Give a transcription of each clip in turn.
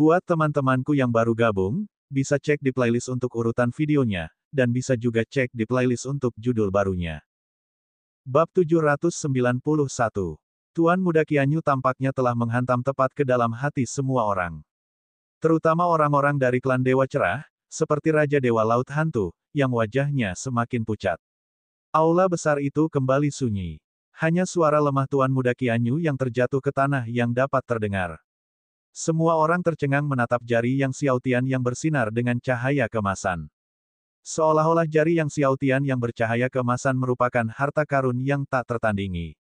Buat teman-temanku yang baru gabung, bisa cek di playlist untuk urutan videonya, dan bisa juga cek di playlist untuk judul barunya. Bab 791. Tuan Muda Qianyu tampaknya telah menghantam tepat ke dalam hati semua orang. Terutama orang-orang dari klan Dewa Cerah, seperti Raja Dewa Laut Hantu, yang wajahnya semakin pucat. Aula besar itu kembali sunyi. Hanya suara lemah Tuan Muda Qianyu yang terjatuh ke tanah yang dapat terdengar. Semua orang tercengang menatap jari Yang Xiaotian yang bersinar dengan cahaya keemasan. Seolah-olah jari Yang Xiaotian yang bercahaya keemasan merupakan harta karun yang tak tertandingi.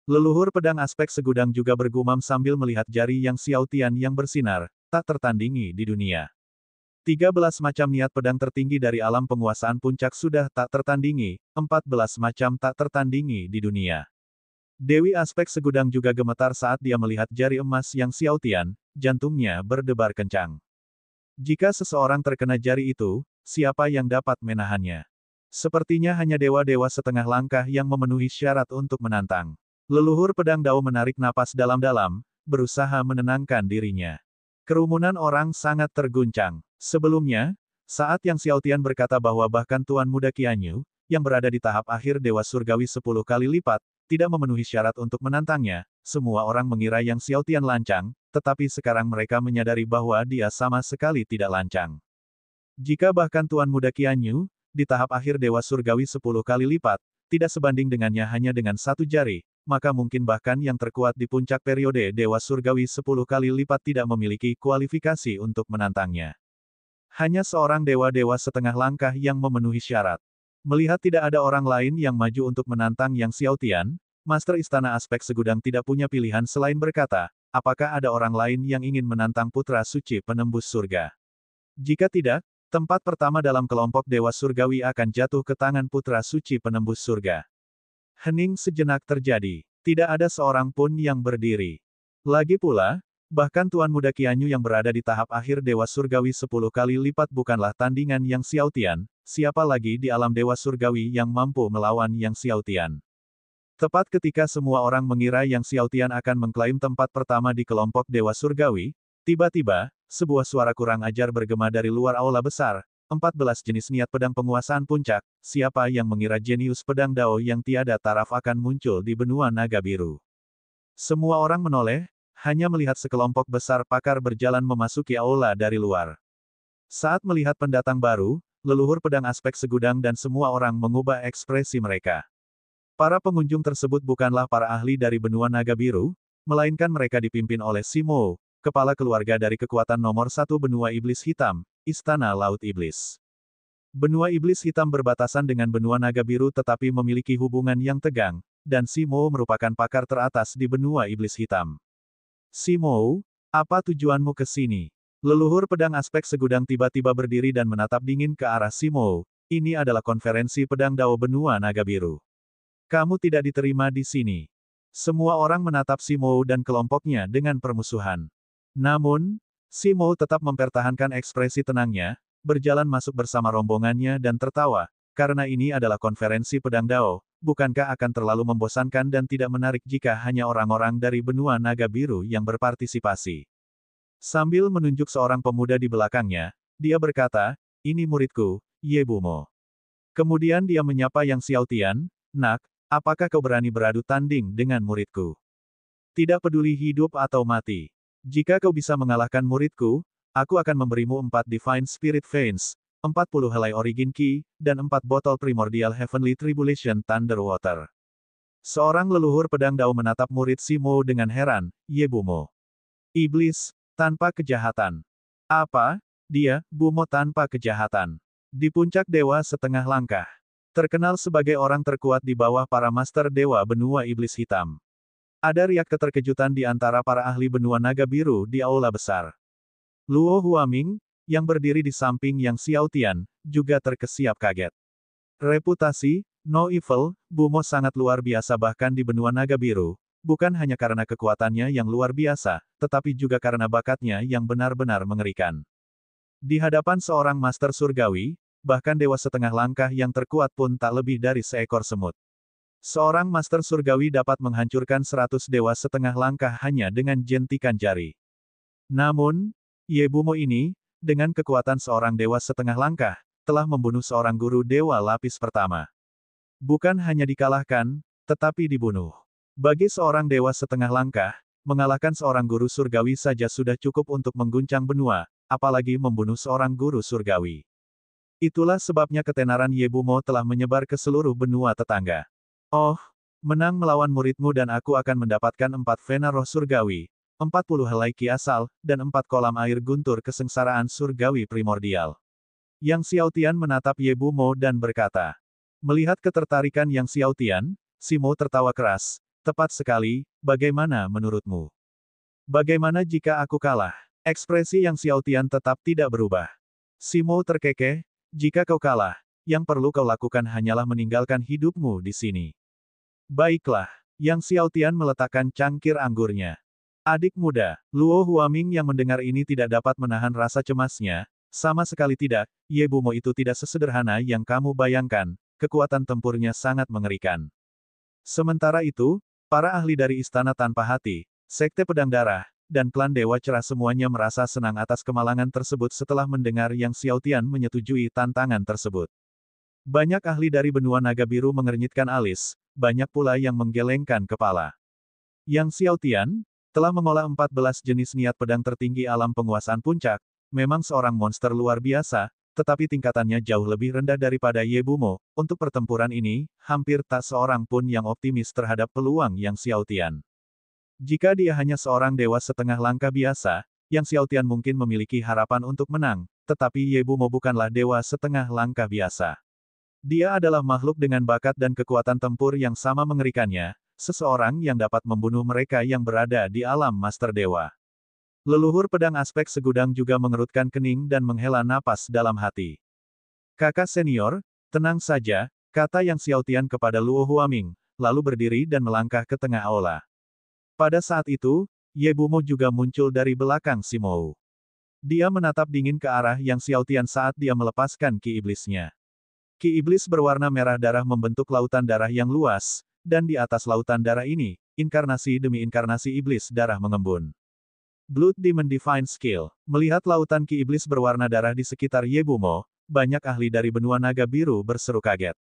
Leluhur pedang aspek segudang juga bergumam sambil melihat jari Yang Xiaotian yang bersinar, tak tertandingi di dunia. 13 macam niat pedang tertinggi dari alam penguasaan puncak sudah tak tertandingi, 14 macam tak tertandingi di dunia. Dewi aspek segudang juga gemetar saat dia melihat jari emas Yang Xiaotian, jantungnya berdebar kencang. Jika seseorang terkena jari itu, siapa yang dapat menahannya? Sepertinya hanya dewa-dewa setengah langkah yang memenuhi syarat untuk menantang. Leluhur pedang Dao menarik napas dalam-dalam, berusaha menenangkan dirinya. Kerumunan orang sangat terguncang. Sebelumnya, saat Yang Xiaotian berkata bahwa bahkan Tuan Muda Qianyu, yang berada di tahap akhir Dewa Surgawi 10 kali lipat, tidak memenuhi syarat untuk menantangnya, semua orang mengira Yang Xiaotian lancang, tetapi sekarang mereka menyadari bahwa dia sama sekali tidak lancang. Jika bahkan Tuan Muda Qianyu, di tahap akhir Dewa Surgawi 10 kali lipat, tidak sebanding dengannya hanya dengan satu jari, maka mungkin bahkan yang terkuat di puncak periode Dewa Surgawi 10 kali lipat tidak memiliki kualifikasi untuk menantangnya. Hanya seorang dewa-dewa setengah langkah yang memenuhi syarat. Melihat tidak ada orang lain yang maju untuk menantang Yang Xiaotian, Master Istana Aspek Segudang tidak punya pilihan selain berkata, apakah ada orang lain yang ingin menantang Putra Suci Penembus Surga? Jika tidak, tempat pertama dalam kelompok Dewa Surgawi akan jatuh ke tangan Putra Suci Penembus Surga. Hening sejenak terjadi. Tidak ada seorang pun yang berdiri. Lagi pula, bahkan Tuan Muda Qianyu yang berada di tahap akhir Dewa Surgawi 10 kali lipat bukanlah tandingan Yang Xiaotian, siapa lagi di alam Dewa Surgawi yang mampu melawan Yang Xiaotian. Tepat ketika semua orang mengira Yang Xiaotian akan mengklaim tempat pertama di kelompok Dewa Surgawi, tiba-tiba, sebuah suara kurang ajar bergema dari luar aula besar, 14 jenis niat pedang penguasaan puncak, siapa yang mengira jenius pedang Dao yang tiada taraf akan muncul di benua naga biru. Semua orang menoleh, hanya melihat sekelompok besar pakar berjalan memasuki aula dari luar. Saat melihat pendatang baru, leluhur pedang aspek segudang dan semua orang mengubah ekspresi mereka. Para pengunjung tersebut bukanlah para ahli dari benua naga biru, melainkan mereka dipimpin oleh Simo, kepala keluarga dari kekuatan nomor 1 benua iblis hitam, Istana Laut Iblis. Benua iblis hitam berbatasan dengan benua naga biru tetapi memiliki hubungan yang tegang, dan Simo merupakan pakar teratas di benua iblis hitam. Simo, apa tujuanmu ke sini? Leluhur pedang aspek segudang tiba-tiba berdiri dan menatap dingin ke arah Simo. Ini adalah konferensi pedang Dao benua naga biru. Kamu tidak diterima di sini. Semua orang menatap Simo dan kelompoknya dengan permusuhan. Namun, Simo tetap mempertahankan ekspresi tenangnya, berjalan masuk bersama rombongannya dan tertawa, karena ini adalah konferensi pedang Dao, bukankah akan terlalu membosankan dan tidak menarik jika hanya orang-orang dari benua naga biru yang berpartisipasi. Sambil menunjuk seorang pemuda di belakangnya, dia berkata, ini muridku, Ye Bumo. Kemudian dia menyapa Yang Xiaotian, nak, apakah kau berani beradu tanding dengan muridku? Tidak peduli hidup atau mati. Jika kau bisa mengalahkan muridku, aku akan memberimu 4 Divine Spirit Veins, 40 helai Origin Ki, dan 4 botol Primordial Heavenly Tribulation Thunder Water. Seorang leluhur pedang Dao menatap murid Simo dengan heran, Ye Bumo. Iblis, tanpa kejahatan. Apa? Dia, Bumo tanpa kejahatan. Di puncak dewa setengah langkah. Terkenal sebagai orang terkuat di bawah para master dewa benua iblis hitam. Ada riak keterkejutan di antara para ahli benua naga biru di aula besar. Luo Huaming, yang berdiri di samping Yang Xiaotian, juga terkesiap kaget. Reputasi, no evil, Bumo sangat luar biasa bahkan di benua naga biru, bukan hanya karena kekuatannya yang luar biasa, tetapi juga karena bakatnya yang benar-benar mengerikan. Di hadapan seorang master surgawi, bahkan dewa setengah langkah yang terkuat pun tak lebih dari seekor semut. Seorang master surgawi dapat menghancurkan 100 dewa setengah langkah hanya dengan jentikan jari. Namun, Ye Bumo ini, dengan kekuatan seorang dewa setengah langkah, telah membunuh seorang guru dewa lapis pertama. Bukan hanya dikalahkan, tetapi dibunuh. Bagi seorang dewa setengah langkah, mengalahkan seorang guru surgawi saja sudah cukup untuk mengguncang benua, apalagi membunuh seorang guru surgawi. Itulah sebabnya ketenaran Ye Bumo telah menyebar ke seluruh benua tetangga. Oh, menang melawan muridmu dan aku akan mendapatkan 4 vena roh surgawi, 40 helai ki asal, dan 4 kolam air guntur kesengsaraan surgawi primordial. Yang Xiaotian menatap Ye Bumo dan berkata. Melihat ketertarikan Yang Xiaotian, Simo tertawa keras. Tepat sekali, bagaimana menurutmu? Bagaimana jika aku kalah? Ekspresi Yang Xiaotian tetap tidak berubah. Simo terkekeh, jika kau kalah, yang perlu kau lakukan hanyalah meninggalkan hidupmu di sini. Baiklah, Yang Xiaotian meletakkan cangkir anggurnya. Adik muda, Luo Huaming yang mendengar ini tidak dapat menahan rasa cemasnya, sama sekali tidak, Ye Bumo itu tidak sesederhana yang kamu bayangkan, kekuatan tempurnya sangat mengerikan. Sementara itu, para ahli dari Istana Tanpa Hati, Sekte Pedang Darah, dan klan Dewa Cerah semuanya merasa senang atas kemalangan tersebut setelah mendengar Yang Xiaotian menyetujui tantangan tersebut. Banyak ahli dari benua naga biru mengernyitkan alis, banyak pula yang menggelengkan kepala. Yang Xiaotian telah mengolah 14 jenis niat pedang tertinggi alam penguasaan puncak, memang seorang monster luar biasa, tetapi tingkatannya jauh lebih rendah daripada Ye Bumo. Untuk pertempuran ini, hampir tak seorang pun yang optimis terhadap peluang Yang Xiaotian. Jika dia hanya seorang dewa setengah langkah biasa, Yang Xiaotian mungkin memiliki harapan untuk menang, tetapi Ye Bumo bukanlah dewa setengah langkah biasa. Dia adalah makhluk dengan bakat dan kekuatan tempur yang sama mengerikannya, seseorang yang dapat membunuh mereka yang berada di alam Master Dewa. Leluhur pedang aspek segudang juga mengerutkan kening dan menghela napas dalam hati. Kakak senior, tenang saja, kata Yang Xiaotian kepada Luo Huaming, lalu berdiri dan melangkah ke tengah aula. Pada saat itu, Ye Bumo juga muncul dari belakang Simou. Dia menatap dingin ke arah Yang Xiaotian saat dia melepaskan ki iblisnya. Ki iblis berwarna merah darah membentuk lautan darah yang luas, dan di atas lautan darah ini, inkarnasi demi inkarnasi iblis darah mengembun. Blood Demon Divine Skill. Melihat lautan ki iblis berwarna darah di sekitar Ye Bumo, banyak ahli dari benua naga biru berseru kaget.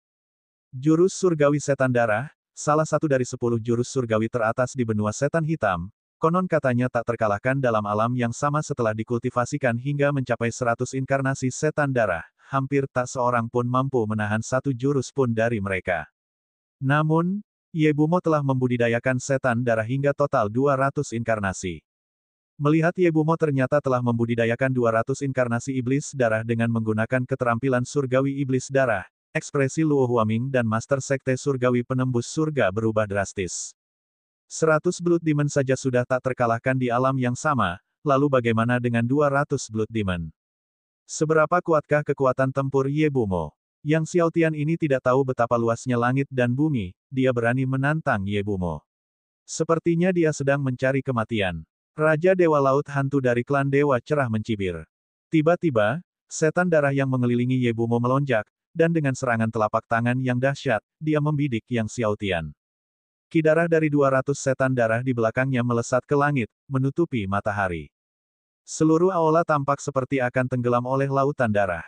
Jurus surgawi setan darah, salah satu dari 10 jurus surgawi teratas di benua setan hitam, konon katanya tak terkalahkan dalam alam yang sama setelah dikultivasikan hingga mencapai 100 inkarnasi setan darah. Hampir tak seorang pun mampu menahan satu jurus pun dari mereka. Namun, Ye Bumo telah membudidayakan setan darah hingga total 200 inkarnasi. Melihat Ye Bumo ternyata telah membudidayakan 200 inkarnasi iblis darah dengan menggunakan keterampilan surgawi iblis darah, ekspresi Luo Huaming dan Master Sekte Surgawi Penembus Surga berubah drastis. 100 Blood Demon saja sudah tak terkalahkan di alam yang sama, lalu bagaimana dengan 200 Blood Demon? Seberapa kuatkah kekuatan tempur Ye Bumo? Yang Xiaotian ini tidak tahu betapa luasnya langit dan bumi, dia berani menantang Ye Bumo. Sepertinya dia sedang mencari kematian. Raja Dewa Laut Hantu dari klan Dewa Cerah mencibir. Tiba-tiba, setan darah yang mengelilingi Ye Bumo melonjak, dan dengan serangan telapak tangan yang dahsyat, dia membidik Yang Xiaotian. Ki darah dari 200 setan darah di belakangnya melesat ke langit, menutupi matahari. Seluruh aula tampak seperti akan tenggelam oleh lautan darah.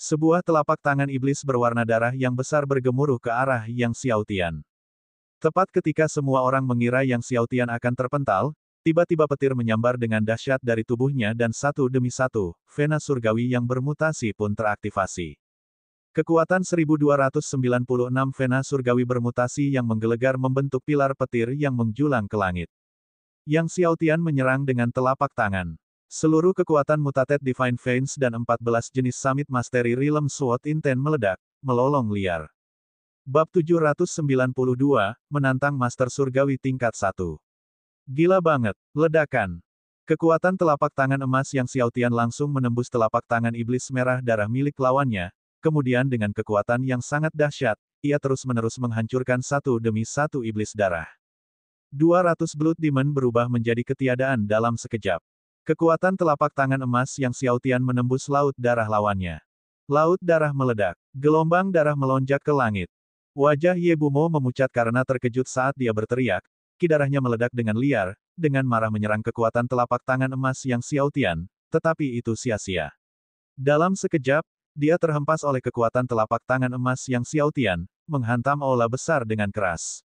Sebuah telapak tangan iblis berwarna darah yang besar bergemuruh ke arah Yang Xiaotian. Tepat ketika semua orang mengira Yang Xiaotian akan terpental, tiba-tiba petir menyambar dengan dahsyat dari tubuhnya dan satu demi satu, vena surgawi yang bermutasi pun teraktivasi. Kekuatan 1296 vena surgawi bermutasi yang menggelegar membentuk pilar petir yang menjulang ke langit. Yang Xiaotian menyerang dengan telapak tangan. Seluruh kekuatan Mutated Divine Veins dan 14 jenis Summit Mastery Realm Sword Intent meledak, melolong liar. Bab 792, Menantang Master Surgawi Tingkat 1. Gila banget, ledakan. Kekuatan telapak tangan emas Yang Xiaotian langsung menembus telapak tangan iblis merah darah milik lawannya, kemudian dengan kekuatan yang sangat dahsyat, ia terus-menerus menghancurkan satu demi satu iblis darah. 200 Blood Demon berubah menjadi ketiadaan dalam sekejap. Kekuatan telapak tangan emas Yang Xiaotian menembus laut darah lawannya. Laut darah meledak. Gelombang darah melonjak ke langit. Wajah Ye Bumo memucat karena terkejut saat dia berteriak. Ki darahnya meledak dengan liar, dengan marah menyerang kekuatan telapak tangan emas Yang Xiaotian, tetapi itu sia-sia. Dalam sekejap, dia terhempas oleh kekuatan telapak tangan emas yang Xiao Tian, menghantam aula besar dengan keras.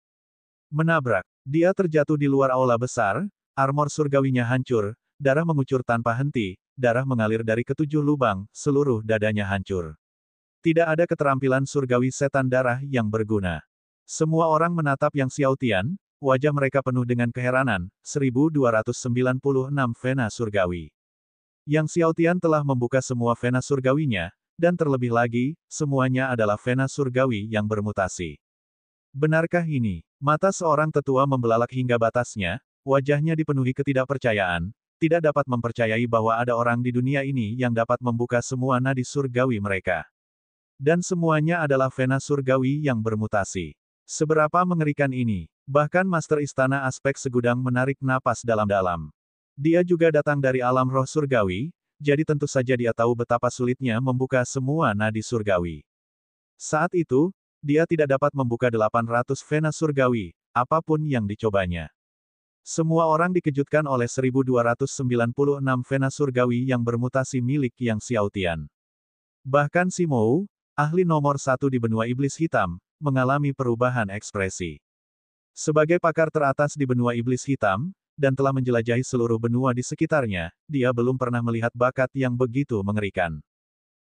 Menabrak. Dia terjatuh di luar aula besar, armor surgawinya hancur, darah mengucur tanpa henti, darah mengalir dari ketujuh lubang, seluruh dadanya hancur. Tidak ada keterampilan surgawi setan darah yang berguna. Semua orang menatap Yang Xiao Tian, wajah mereka penuh dengan keheranan. 1296 vena surgawi. Yang Xiao Tian telah membuka semua vena surgawinya, dan terlebih lagi, semuanya adalah vena surgawi yang bermutasi. Benarkah ini? Mata seorang tetua membelalak hingga batasnya, wajahnya dipenuhi ketidakpercayaan, tidak dapat mempercayai bahwa ada orang di dunia ini yang dapat membuka semua nadi surgawi mereka. Dan semuanya adalah vena surgawi yang bermutasi. Seberapa mengerikan ini? Bahkan Master Istana Aspek Segudang menarik napas dalam-dalam. Dia juga datang dari alam roh surgawi, jadi tentu saja dia tahu betapa sulitnya membuka semua nadi surgawi. Saat itu, dia tidak dapat membuka 800 vena surgawi, apapun yang dicobanya. Semua orang dikejutkan oleh 1296 vena surgawi yang bermutasi milik Yang Xiao Tian. Bahkan Simou, ahli nomor 1 di benua iblis hitam, mengalami perubahan ekspresi. Sebagai pakar teratas di benua iblis hitam, dan telah menjelajahi seluruh benua di sekitarnya, dia belum pernah melihat bakat yang begitu mengerikan.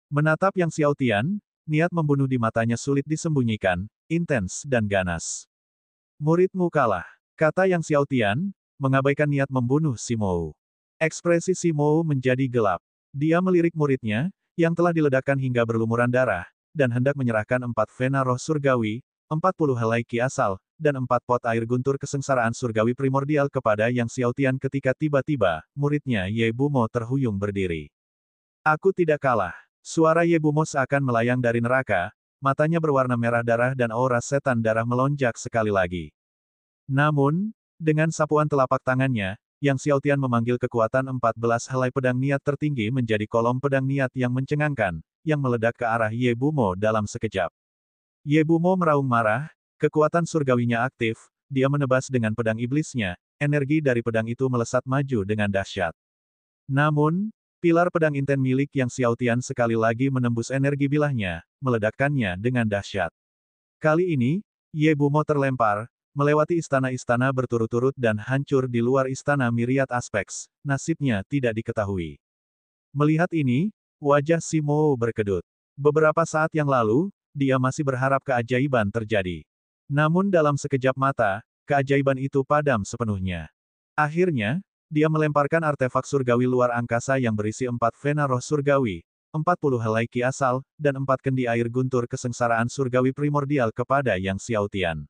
Menatap Yang Xiao Tian, niat membunuh di matanya sulit disembunyikan, intens dan ganas. Muridmu kalah, kata Yang Xiao Tian, mengabaikan niat membunuh Simou. Ekspresi Simou menjadi gelap. Dia melirik muridnya, yang telah diledakkan hingga berlumuran darah, dan hendak menyerahkan 4 vena roh surgawi, 40 helai ki asal, dan 4 pot air guntur kesengsaraan surgawi primordial kepada Yang Xiao Tian ketika tiba-tiba, muridnya Ye Bumo terhuyung berdiri. Aku tidak kalah. Suara Ye Bumo seakan melayang dari neraka, matanya berwarna merah darah dan aura setan darah melonjak sekali lagi. Namun, dengan sapuan telapak tangannya, Yang Xiao Tian memanggil kekuatan 14 helai pedang niat tertinggi menjadi kolom pedang niat yang mencengangkan, yang meledak ke arah Ye Bumo dalam sekejap. Ye Bumo meraung marah, kekuatan surgawinya aktif, dia menebas dengan pedang iblisnya, energi dari pedang itu melesat maju dengan dahsyat. Namun, pilar pedang inten milik Yang Xiao Tian sekali lagi menembus energi bilahnya, meledakkannya dengan dahsyat. Kali ini, Ye Bumo terlempar, melewati istana-istana berturut-turut dan hancur di luar istana Myriad Aspects, nasibnya tidak diketahui. Melihat ini, wajah Simou berkedut. Beberapa saat yang lalu, dia masih berharap keajaiban terjadi. Namun dalam sekejap mata, keajaiban itu padam sepenuhnya. Akhirnya, dia melemparkan artefak surgawi luar angkasa yang berisi 4 vena roh surgawi, 40 helai ki asal, dan 4 kendi air guntur kesengsaraan surgawi primordial kepada Yang Xiao Tian.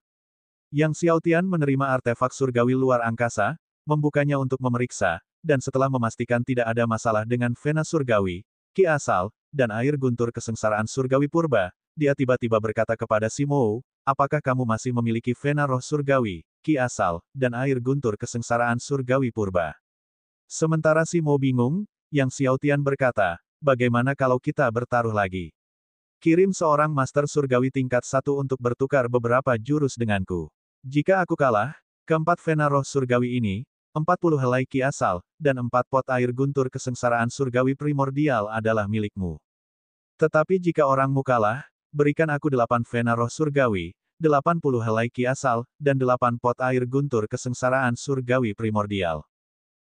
Yang Xiao Tian menerima artefak surgawi luar angkasa, membukanya untuk memeriksa, dan setelah memastikan tidak ada masalah dengan vena surgawi, ki asal, dan air guntur kesengsaraan surgawi purba, dia tiba-tiba berkata kepada Simou, apakah kamu masih memiliki vena roh surgawi, ki asal, dan air guntur kesengsaraan surgawi purba? Sementara Simou bingung, Yang Xiao Tian berkata, bagaimana kalau kita bertaruh lagi? Kirim seorang master surgawi tingkat 1 untuk bertukar beberapa jurus denganku. Jika aku kalah, keempat vena roh surgawi ini, 40 helai ki asal, dan 4 pot air guntur kesengsaraan surgawi primordial adalah milikmu. Tetapi jika orangmu kalah, berikan aku 8 vena roh surgawi, 80 helai ki asal, dan 8 pot air guntur kesengsaraan surgawi primordial.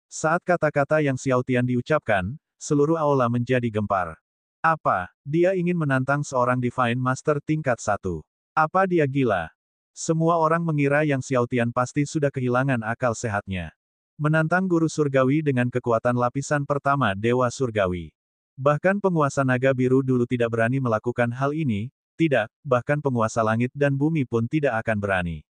Saat kata-kata Yang Xiao Tian diucapkan, seluruh aula menjadi gempar. Apa? Dia ingin menantang seorang Divine Master tingkat 1. Apa dia gila? Semua orang mengira Yang Xiao Tian pasti sudah kehilangan akal sehatnya. Menantang guru surgawi dengan kekuatan lapisan pertama Dewa Surgawi. Bahkan penguasa naga biru dulu tidak berani melakukan hal ini, tidak, bahkan penguasa langit dan bumi pun tidak akan berani.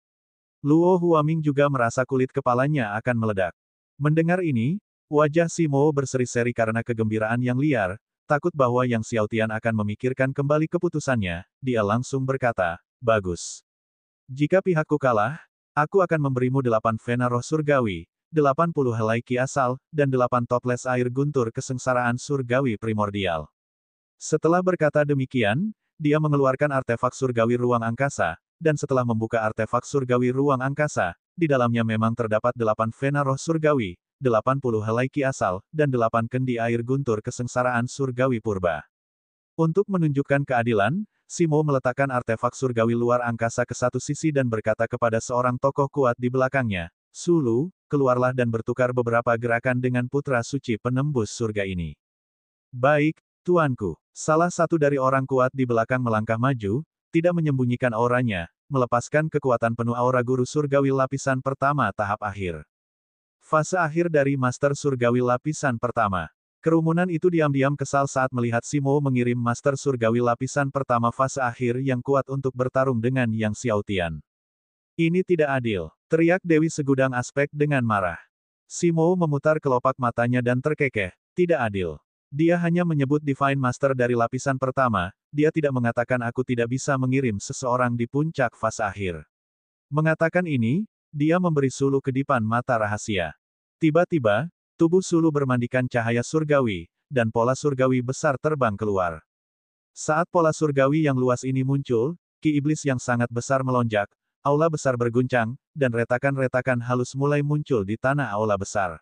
Luo Huaming juga merasa kulit kepalanya akan meledak. Mendengar ini, wajah Simou berseri-seri karena kegembiraan yang liar, takut bahwa Yang Xiao Tian akan memikirkan kembali keputusannya, dia langsung berkata, bagus. Jika pihakku kalah, aku akan memberimu 8 vena roh surgawi, 80 helai ki asal, dan 8 toples air guntur kesengsaraan surgawi primordial. Setelah berkata demikian, dia mengeluarkan artefak surgawi ruang angkasa, dan setelah membuka artefak surgawi ruang angkasa, di dalamnya memang terdapat 8 vena roh surgawi, 80 helai ki asal, dan 8 kendi air guntur kesengsaraan surgawi purba. Untuk menunjukkan keadilan, Simo meletakkan artefak surgawi luar angkasa ke satu sisi dan berkata kepada seorang tokoh kuat di belakangnya, Sulu, keluarlah dan bertukar beberapa gerakan dengan putra suci penembus surga ini. Baik, tuanku. Salah satu dari orang kuat di belakang melangkah maju, tidak menyembunyikan auranya, melepaskan kekuatan penuh aura guru surgawi lapisan pertama tahap akhir. Fase akhir dari Master Surgawi lapisan pertama. Kerumunan itu diam-diam kesal saat melihat Simo mengirim Master Surgawi lapisan pertama fase akhir yang kuat untuk bertarung dengan Yang Xiaotian. Ini tidak adil, teriak Dewi Segudang Aspek dengan marah. Simo memutar kelopak matanya dan terkekeh, tidak adil. Dia hanya menyebut Divine Master dari lapisan pertama, dia tidak mengatakan aku tidak bisa mengirim seseorang di puncak fase akhir. Mengatakan ini, dia memberi Sulu kedipan mata rahasia. Tiba-tiba, tubuh Sulu bermandikan cahaya surgawi, dan pola surgawi besar terbang keluar. Saat pola surgawi yang luas ini muncul, ki iblis yang sangat besar melonjak, aula besar berguncang, dan retakan-retakan halus mulai muncul di tanah aula besar.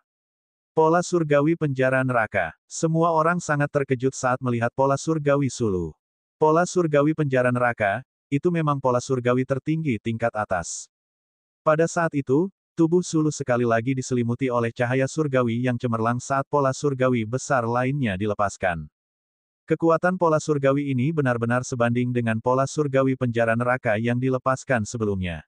Pola surgawi penjara neraka. Semua orang sangat terkejut saat melihat pola surgawi Sulu. Pola surgawi penjara neraka, itu memang pola surgawi tertinggi tingkat atas. Pada saat itu, tubuh Sulu sekali lagi diselimuti oleh cahaya surgawi yang cemerlang saat pola surgawi besar lainnya dilepaskan. Kekuatan pola surgawi ini benar-benar sebanding dengan pola surgawi penjara neraka yang dilepaskan sebelumnya.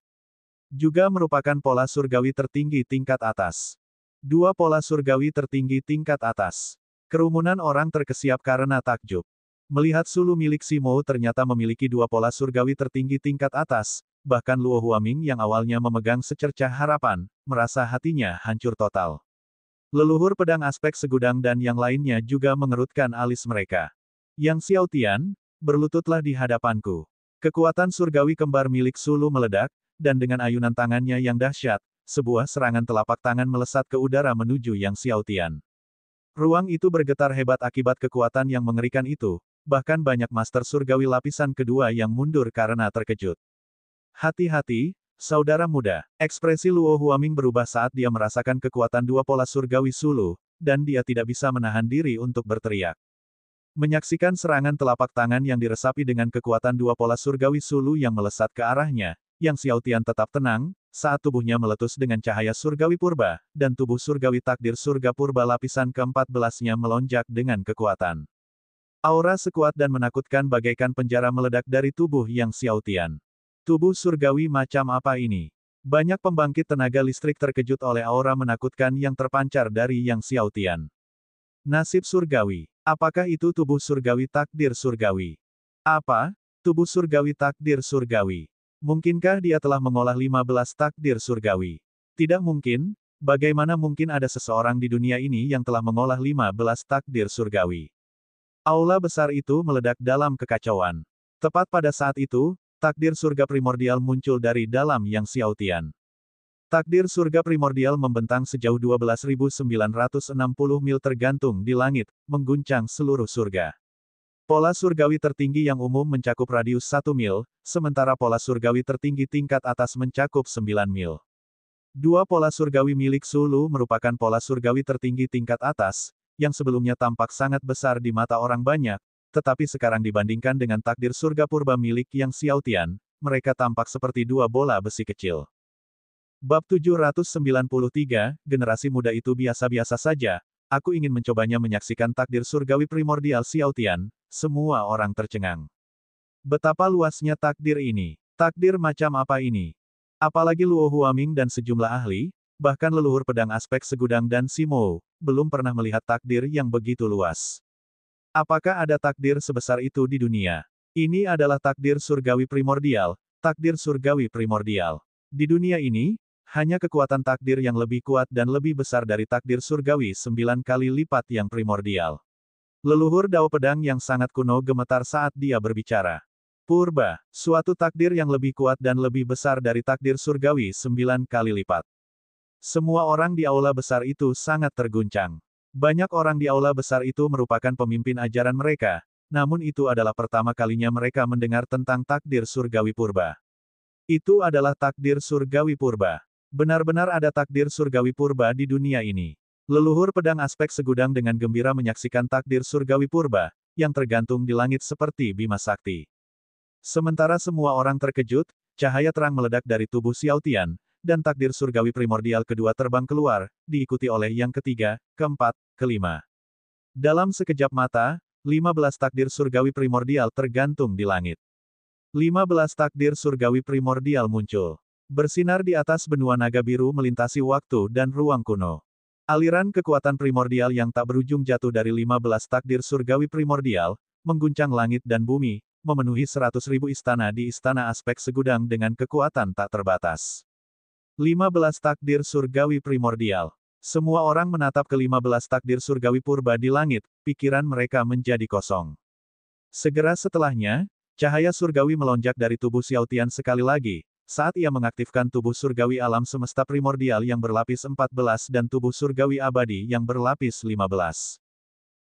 Juga merupakan pola surgawi tertinggi tingkat atas. Dua pola surgawi tertinggi tingkat atas. Kerumunan orang terkesiap karena takjub. Melihat Sulu milik Simo ternyata memiliki dua pola surgawi tertinggi tingkat atas, bahkan Luo Huaming yang awalnya memegang secercah harapan, merasa hatinya hancur total. Leluhur pedang aspek segudang dan yang lainnya juga mengerutkan alis mereka. Yang Xiaotian, berlututlah di hadapanku. Kekuatan surgawi kembar milik Sulu meledak, dan dengan ayunan tangannya yang dahsyat, sebuah serangan telapak tangan melesat ke udara menuju Yang Xiaotian. Ruang itu bergetar hebat akibat kekuatan yang mengerikan itu, bahkan banyak master surgawi lapisan kedua yang mundur karena terkejut. Hati-hati, saudara muda. Ekspresi Luo Huaming berubah saat dia merasakan kekuatan dua pola surgawi Sulu, dan dia tidak bisa menahan diri untuk berteriak. Menyaksikan serangan telapak tangan yang diresapi dengan kekuatan dua pola surgawi Sulu yang melesat ke arahnya, Yang Xiaotian tetap tenang, saat tubuhnya meletus dengan cahaya surgawi purba, dan tubuh surgawi takdir surga purba lapisan ke-14-nya melonjak dengan kekuatan. Aura sekuat dan menakutkan bagaikan penjara meledak dari tubuh Yang Xiaotian. Tubuh surgawi macam apa ini? Banyak pembangkit tenaga listrik terkejut oleh aura menakutkan yang terpancar dari Yang Xiaotian. Nasib surgawi. Apakah itu tubuh surgawi takdir surgawi? Apa? Tubuh surgawi takdir surgawi. Mungkinkah dia telah mengolah 15 takdir surgawi? Tidak mungkin. Bagaimana mungkin ada seseorang di dunia ini yang telah mengolah 15 takdir surgawi? Aula besar itu meledak dalam kekacauan. Tepat pada saat itu, takdir surga primordial muncul dari dalam Yang Xiaotian. Takdir surga primordial membentang sejauh 12.960 mil tergantung di langit, mengguncang seluruh surga. Pola surgawi tertinggi yang umum mencakup radius 1 mil, sementara pola surgawi tertinggi tingkat atas mencakup 9 mil. Dua pola surgawi milik Sulu merupakan pola surgawi tertinggi tingkat atas, yang sebelumnya tampak sangat besar di mata orang banyak, tetapi sekarang dibandingkan dengan takdir surga purba milik Yang Xiaotian, mereka tampak seperti dua bola besi kecil. Bab 793, generasi muda itu biasa-biasa saja, aku ingin mencobanya menyaksikan takdir surgawi primordial Xiaotian, semua orang tercengang. Betapa luasnya takdir ini. Takdir macam apa ini? Apalagi Luo Huaming dan sejumlah ahli, bahkan leluhur pedang aspek segudang dan Simo, belum pernah melihat takdir yang begitu luas. Apakah ada takdir sebesar itu di dunia? Ini adalah takdir surgawi primordial, takdir surgawi primordial. Di dunia ini, hanya kekuatan takdir yang lebih kuat dan lebih besar dari takdir surgawi 9 kali lipat yang primordial. Leluhur Dao Pedang yang sangat kuno gemetar saat dia berbicara. Purba, suatu takdir yang lebih kuat dan lebih besar dari takdir surgawi 9 kali lipat. Semua orang di aula besar itu sangat terguncang. Banyak orang di aula besar itu merupakan pemimpin ajaran mereka, namun itu adalah pertama kalinya mereka mendengar tentang takdir surgawi purba. Itu adalah takdir surgawi purba. Benar-benar ada takdir surgawi purba di dunia ini. Leluhur pedang aspek segudang dengan gembira menyaksikan takdir surgawi purba, yang tergantung di langit seperti Bima Sakti. Sementara semua orang terkejut, cahaya terang meledak dari tubuh Xiao Tian, dan takdir surgawi primordial kedua terbang keluar, diikuti oleh yang ketiga, keempat, kelima. Dalam sekejap mata, 15 takdir surgawi primordial tergantung di langit. 15 takdir surgawi primordial muncul. Bersinar di atas benua naga biru melintasi waktu dan ruang kuno. Aliran kekuatan primordial yang tak berujung jatuh dari 15 takdir surgawi primordial, mengguncang langit dan bumi, memenuhi 100.000 istana di istana aspek segudang dengan kekuatan tak terbatas. 15 takdir surgawi primordial. Semua orang menatap ke-15 takdir surgawi purba di langit, pikiran mereka menjadi kosong. Segera setelahnya, cahaya surgawi melonjak dari tubuh Xiao Tian sekali lagi, saat ia mengaktifkan tubuh surgawi alam semesta primordial yang berlapis 14 dan tubuh surgawi abadi yang berlapis 15.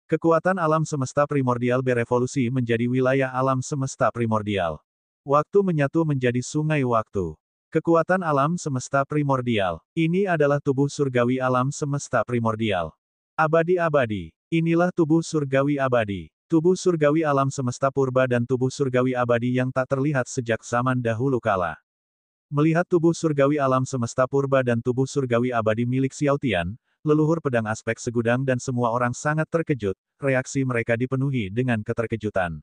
Kekuatan alam semesta primordial berevolusi menjadi wilayah alam semesta primordial. Waktu menyatu menjadi sungai waktu. Kekuatan alam semesta primordial. Ini adalah tubuh surgawi alam semesta primordial. Abadi-abadi. Inilah tubuh surgawi abadi. Tubuh surgawi alam semesta purba dan tubuh surgawi abadi yang tak terlihat sejak zaman dahulu kala. Melihat tubuh surgawi alam semesta purba dan tubuh surgawi abadi milik Xiao Tian, leluhur pedang aspek segudang dan semua orang sangat terkejut, reaksi mereka dipenuhi dengan keterkejutan.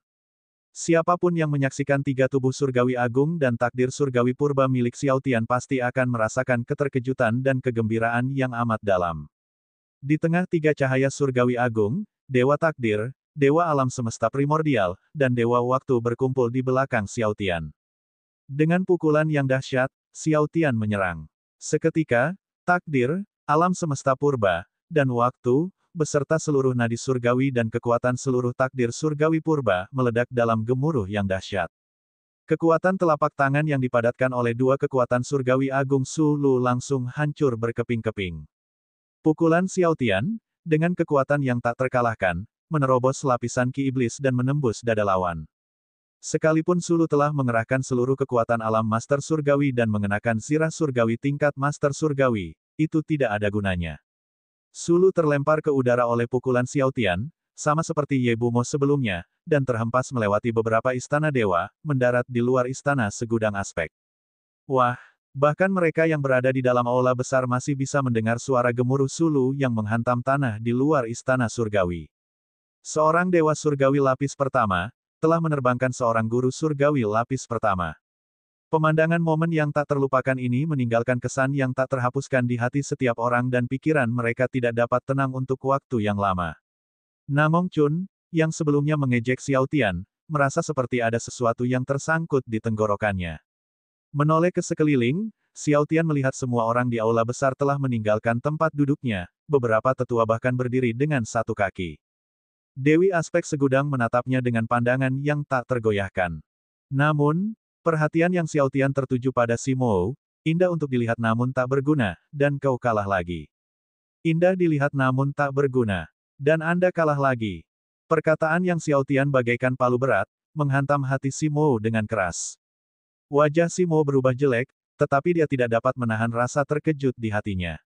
Siapapun yang menyaksikan tiga tubuh surgawi agung dan takdir surgawi purba milik Xiao Tian pasti akan merasakan keterkejutan dan kegembiraan yang amat dalam. Di tengah tiga cahaya surgawi agung, Dewa Takdir, Dewa Alam Semesta Primordial, dan Dewa Waktu berkumpul di belakang Xiao Tian. Dengan pukulan yang dahsyat, Xiao Tian menyerang. Seketika, takdir, alam semesta purba, dan waktu, beserta seluruh nadi surgawi dan kekuatan seluruh takdir surgawi purba, meledak dalam gemuruh yang dahsyat. Kekuatan telapak tangan yang dipadatkan oleh dua kekuatan surgawi agung Su Lu langsung hancur berkeping-keping. Pukulan Xiao Tian, dengan kekuatan yang tak terkalahkan, menerobos lapisan ki iblis dan menembus dada lawan. Sekalipun Sulu telah mengerahkan seluruh kekuatan alam Master Surgawi dan mengenakan zirah surgawi tingkat Master Surgawi, itu tidak ada gunanya. Sulu terlempar ke udara oleh pukulan Xiao Tian, sama seperti Ye Bumo sebelumnya, dan terhempas melewati beberapa istana dewa, mendarat di luar istana segudang aspek. Wah, bahkan mereka yang berada di dalam aula besar masih bisa mendengar suara gemuruh Sulu yang menghantam tanah di luar istana surgawi. Seorang dewa surgawi lapis pertama, telah menerbangkan seorang guru surgawi lapis pertama. Pemandangan momen yang tak terlupakan ini meninggalkan kesan yang tak terhapuskan di hati setiap orang dan pikiran mereka tidak dapat tenang untuk waktu yang lama. Namong Chun, yang sebelumnya mengejek Xiao Tian, merasa seperti ada sesuatu yang tersangkut di tenggorokannya. Menoleh ke sekeliling, Xiao Tian melihat semua orang di aula besar telah meninggalkan tempat duduknya, beberapa tetua bahkan berdiri dengan satu kaki. Dewi aspek segudang menatapnya dengan pandangan yang tak tergoyahkan. Namun, perhatian yang Xiao Tian tertuju pada Si Mo, indah untuk dilihat namun tak berguna, dan kau kalah lagi. Indah dilihat namun tak berguna, dan Anda kalah lagi. Perkataan yang Xiao Tian bagaikan palu berat, menghantam hati Si Mo dengan keras. Wajah Si Mo berubah jelek, tetapi dia tidak dapat menahan rasa terkejut di hatinya.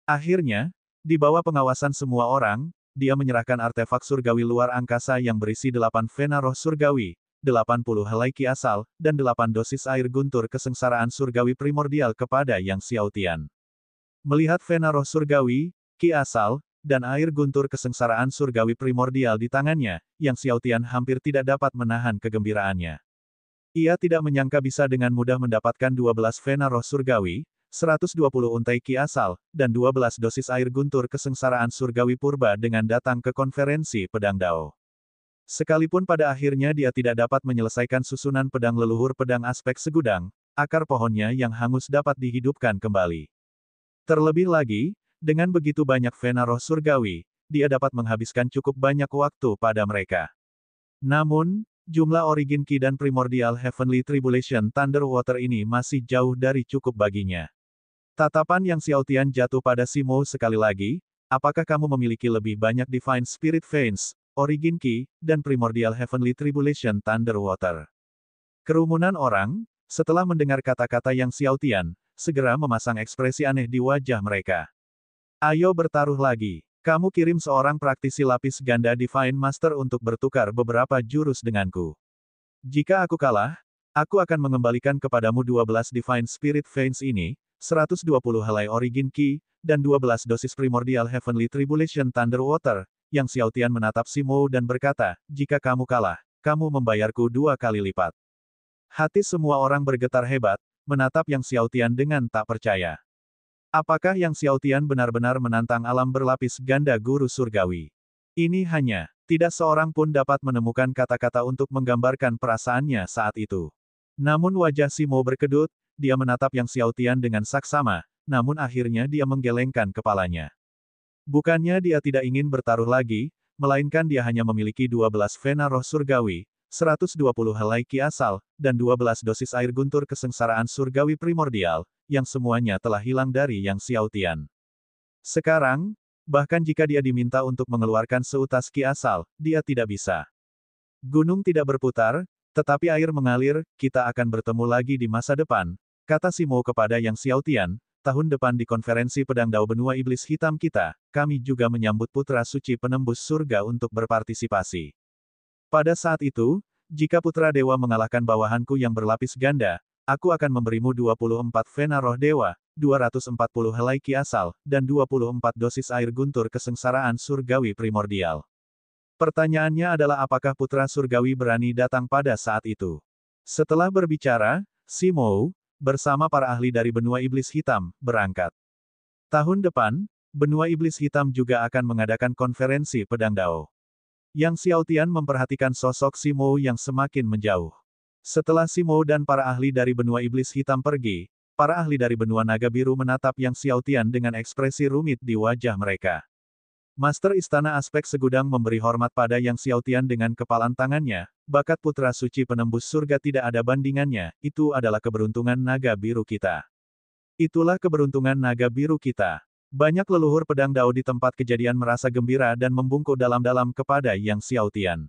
Akhirnya, di bawah pengawasan semua orang, dia menyerahkan artefak surgawi luar angkasa yang berisi 8 vena roh surgawi, 80 helai ki asal, dan 8 dosis air guntur kesengsaraan surgawi primordial kepada Yang Xiao Tian. Melihat vena roh surgawi, ki asal, dan air guntur kesengsaraan surgawi primordial di tangannya, Yang Xiao Tian hampir tidak dapat menahan kegembiraannya. Ia tidak menyangka bisa dengan mudah mendapatkan 12 vena roh surgawi, 120 untai ki asal, dan 12 dosis air guntur kesengsaraan surgawi purba dengan datang ke konferensi pedang Dao. Sekalipun pada akhirnya dia tidak dapat menyelesaikan susunan pedang leluhur pedang aspek segudang, akar pohonnya yang hangus dapat dihidupkan kembali. Terlebih lagi, dengan begitu banyak vena roh surgawi, dia dapat menghabiskan cukup banyak waktu pada mereka. Namun, jumlah origin ki dan primordial heavenly tribulation thunder water ini masih jauh dari cukup baginya. Tatapan Yang Xiao Tian jatuh pada Si Mo sekali lagi, apakah kamu memiliki lebih banyak Divine Spirit Veins, Origin Ki, dan Primordial Heavenly Tribulation Thunder Water? Kerumunan orang, setelah mendengar kata-kata Yang Xiao Tian, segera memasang ekspresi aneh di wajah mereka. Ayo bertaruh lagi. Kamu kirim seorang praktisi lapis ganda Divine Master untuk bertukar beberapa jurus denganku. Jika aku kalah, aku akan mengembalikan kepadamu 12 Divine Spirit Veins ini, 120 helai Origin Ki, dan 12 dosis Primordial Heavenly Tribulation Thunder Water, yang Xiao Tian menatap Simo dan berkata, jika kamu kalah, kamu membayarku 2 kali lipat. Hati semua orang bergetar hebat, menatap Yang Xiao Tian dengan tak percaya. Apakah Yang Xiao Tian benar-benar menantang alam berlapis ganda guru surgawi? Ini hanya, tidak seorang pun dapat menemukan kata-kata untuk menggambarkan perasaannya saat itu. Namun wajah Simo berkedut, dia menatap Yang Xiao Tian dengan saksama, namun akhirnya dia menggelengkan kepalanya. Bukannya dia tidak ingin bertaruh lagi, melainkan dia hanya memiliki 12 vena roh surgawi, 120 helai ki asal, dan 12 dosis air guntur kesengsaraan surgawi primordial, yang semuanya telah hilang dari Yang Xiao Tian. Sekarang, bahkan jika dia diminta untuk mengeluarkan seutas ki asal, dia tidak bisa. Gunung tidak berputar, tetapi air mengalir, kita akan bertemu lagi di masa depan, kata Simo kepada Yang Xiao Tian, tahun depan di konferensi pedang Dao benua iblis hitam kita, kami juga menyambut putra suci penembus surga untuk berpartisipasi. Pada saat itu, jika putra dewa mengalahkan bawahanku yang berlapis ganda, aku akan memberimu 24 vena roh dewa, 240 helai ki asal, dan 24 dosis air guntur kesengsaraan surgawi primordial. Pertanyaannya adalah apakah putra surgawi berani datang pada saat itu? Setelah berbicara, Simo, bersama para ahli dari benua iblis hitam, berangkat. Tahun depan, benua iblis hitam juga akan mengadakan konferensi pedang Dao. Yang Xiao Tian memperhatikan sosok Simo yang semakin menjauh. Setelah Simo dan para ahli dari benua iblis hitam pergi, para ahli dari benua naga biru menatap Yang Xiao Tian dengan ekspresi rumit di wajah mereka. Master Istana Aspek Segudang memberi hormat pada Yang Xiao Tian dengan kepalan tangannya, bakat putra suci penembus surga tidak ada bandingannya, itu adalah keberuntungan naga biru kita. Itulah keberuntungan naga biru kita. Banyak leluhur pedang Dao di tempat kejadian merasa gembira dan membungkuk dalam-dalam kepada Yang Xiao Tian.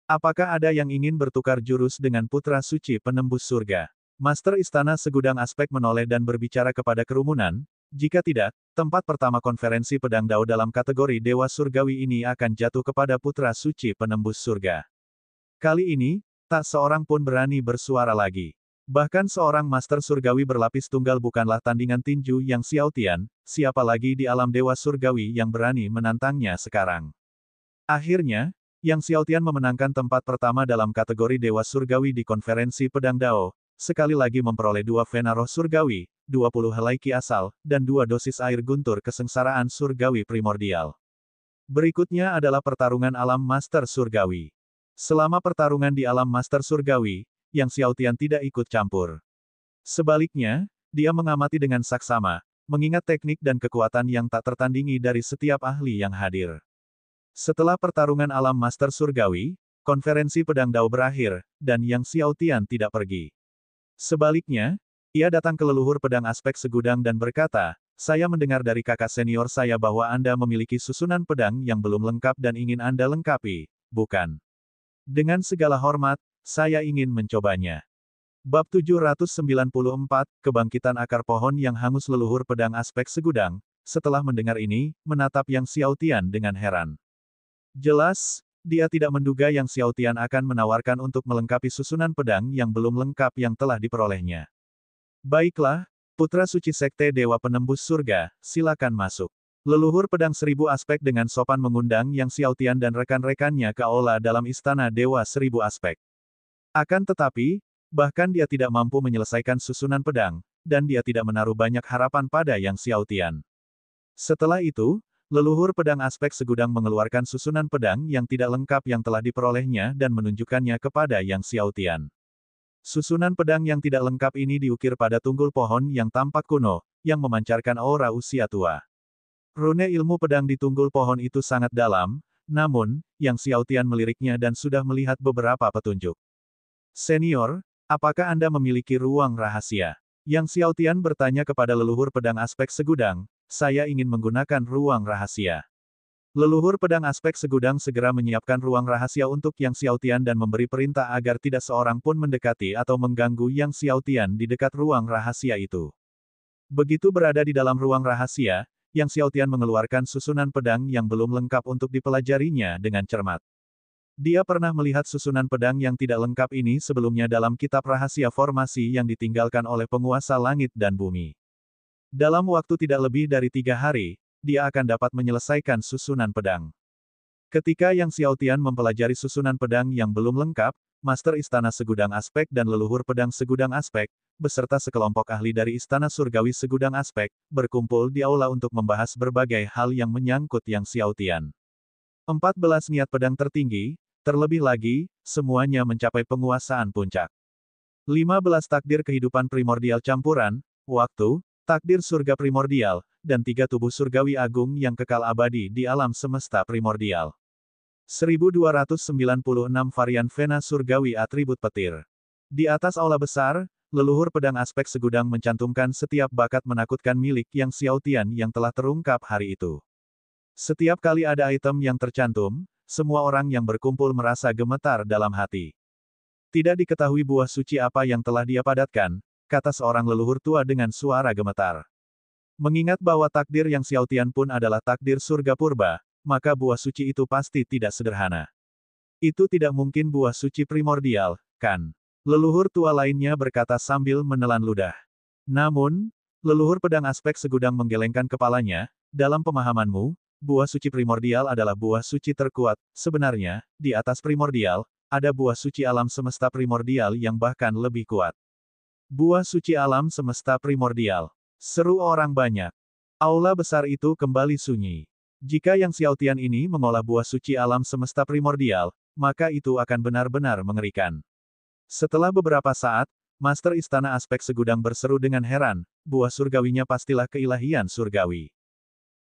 Apakah ada yang ingin bertukar jurus dengan putra suci penembus surga? Master Istana Segudang Aspek menoleh dan berbicara kepada kerumunan, jika tidak, tempat pertama konferensi pedang Dao dalam kategori Dewa Surgawi ini akan jatuh kepada putra suci penembus surga. Kali ini, tak seorang pun berani bersuara lagi. Bahkan seorang master surgawi berlapis tunggal bukanlah tandingan tinju Yang Xiao Tian, siapa lagi di alam dewa surgawi yang berani menantangnya sekarang. Akhirnya, Yang Xiao Tian memenangkan tempat pertama dalam kategori dewa surgawi di konferensi pedang Dao, sekali lagi memperoleh 2 vena roh surgawi, 20 helai ki asal, dan 2 dosis air guntur kesengsaraan surgawi primordial. Berikutnya adalah pertarungan alam master surgawi. Selama pertarungan di alam master surgawi, Yang Xiao Tian tidak ikut campur. Sebaliknya, dia mengamati dengan saksama, mengingat teknik dan kekuatan yang tak tertandingi dari setiap ahli yang hadir. Setelah pertarungan alam master surgawi, konferensi pedang Dao berakhir, dan Yang Xiao Tian tidak pergi. Sebaliknya, ia datang ke leluhur pedang Aspek Segudang dan berkata, saya mendengar dari kakak senior saya bahwa Anda memiliki susunan pedang yang belum lengkap dan ingin Anda lengkapi, bukan? Dengan segala hormat, saya ingin mencobanya. Bab 794, Kebangkitan Akar Pohon yang Hangus. Leluhur pedang Aspek Segudang, setelah mendengar ini, menatap Yang Xiao Tian dengan heran. Jelas, dia tidak menduga Yang Xiao Tian akan menawarkan untuk melengkapi susunan pedang yang belum lengkap yang telah diperolehnya. Baiklah, putra suci sekte Dewa Penembus Surga, silakan masuk. Leluhur pedang 1000 aspek dengan sopan mengundang Yang Xiao Tian dan rekan-rekannya ke aula dalam istana Dewa 1000 aspek. Akan tetapi, bahkan dia tidak mampu menyelesaikan susunan pedang, dan dia tidak menaruh banyak harapan pada Yang Xiao Tian. Setelah itu, leluhur pedang Aspek Segudang mengeluarkan susunan pedang yang tidak lengkap yang telah diperolehnya dan menunjukkannya kepada Yang Xiao Tian. Susunan pedang yang tidak lengkap ini diukir pada tunggul pohon yang tampak kuno, yang memancarkan aura usia tua. Rune ilmu pedang di tunggul pohon itu sangat dalam, namun, Yang Xiao Tian meliriknya dan sudah melihat beberapa petunjuk. Senior, apakah Anda memiliki ruang rahasia? Yang Xiao Tian bertanya kepada leluhur pedang Aspek Segudang, saya ingin menggunakan ruang rahasia. Leluhur pedang Aspek Segudang segera menyiapkan ruang rahasia untuk Yang Xiao Tian dan memberi perintah agar tidak seorang pun mendekati atau mengganggu Yang Xiao Tian di dekat ruang rahasia itu. Begitu berada di dalam ruang rahasia, Yang Xiaotian mengeluarkan susunan pedang yang belum lengkap untuk dipelajarinya dengan cermat. Dia pernah melihat susunan pedang yang tidak lengkap ini sebelumnya dalam kitab rahasia formasi yang ditinggalkan oleh penguasa langit dan bumi. Dalam waktu tidak lebih dari 3 hari, dia akan dapat menyelesaikan susunan pedang. Ketika Yang Xiaotian mempelajari susunan pedang yang belum lengkap, Master Istana Segudang Aspek dan leluhur pedang Segudang Aspek, beserta sekelompok ahli dari Istana Surgawi Segudang Aspek, berkumpul di aula untuk membahas berbagai hal yang menyangkut Yang Xiaotian. 14 niat pedang tertinggi, terlebih lagi, semuanya mencapai penguasaan puncak. 15 takdir kehidupan primordial campuran, waktu, takdir surga primordial, dan 3 tubuh surgawi agung yang kekal abadi di alam semesta primordial. 1296 varian vena surgawi atribut petir. Di atas aula besar, leluhur pedang aspek segudang mencantumkan setiap bakat menakutkan milik Yang Xiaotian yang telah terungkap hari itu. Setiap kali ada item yang tercantum, semua orang yang berkumpul merasa gemetar dalam hati. Tidak diketahui buah suci apa yang telah dia padatkan, kata seorang leluhur tua dengan suara gemetar. Mengingat bahwa takdir Yang Xiaotian pun adalah takdir surga purba, maka buah suci itu pasti tidak sederhana. Itu tidak mungkin buah suci primordial, kan? Leluhur tua lainnya berkata sambil menelan ludah. Namun, leluhur pedang aspek segudang menggelengkan kepalanya, dalam pemahamanmu, buah suci primordial adalah buah suci terkuat. Sebenarnya, di atas primordial, ada buah suci alam semesta primordial yang bahkan lebih kuat. Buah suci alam semesta primordial. Seru orang banyak. Aula besar itu kembali sunyi. Jika Yang Xiaotian ini mengolah buah suci alam semesta primordial, maka itu akan benar-benar mengerikan. Setelah beberapa saat, Master Istana Aspek Segudang berseru dengan heran, buah surgawinya pastilah keilahian surgawi.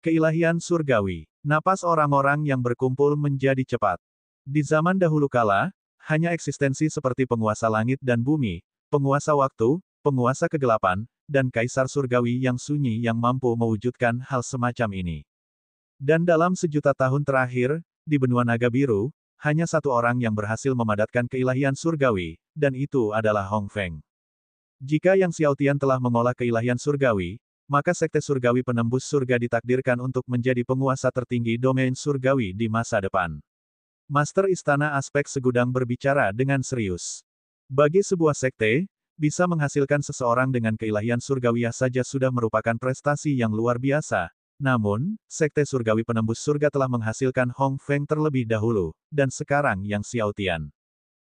Keilahian surgawi. Napas orang-orang yang berkumpul menjadi cepat. Di zaman dahulu kala, hanya eksistensi seperti penguasa langit dan bumi, penguasa waktu, penguasa kegelapan, dan kaisar surgawi yang sunyi yang mampu mewujudkan hal semacam ini. Dan dalam sejuta tahun terakhir, di benua naga biru, hanya satu orang yang berhasil memadatkan keilahian surgawi, dan itu adalah Hong Feng. Jika Yang Xiaotian telah mengolah keilahian surgawi, maka Sekte Surgawi Penembus Surga ditakdirkan untuk menjadi penguasa tertinggi domain surgawi di masa depan. Master Istana Aspek Segudang berbicara dengan serius. Bagi sebuah sekte, bisa menghasilkan seseorang dengan keilahian surgawiah saja sudah merupakan prestasi yang luar biasa. Namun, Sekte Surgawi Penembus Surga telah menghasilkan Hong Feng terlebih dahulu, dan sekarang Yang Xiaotian.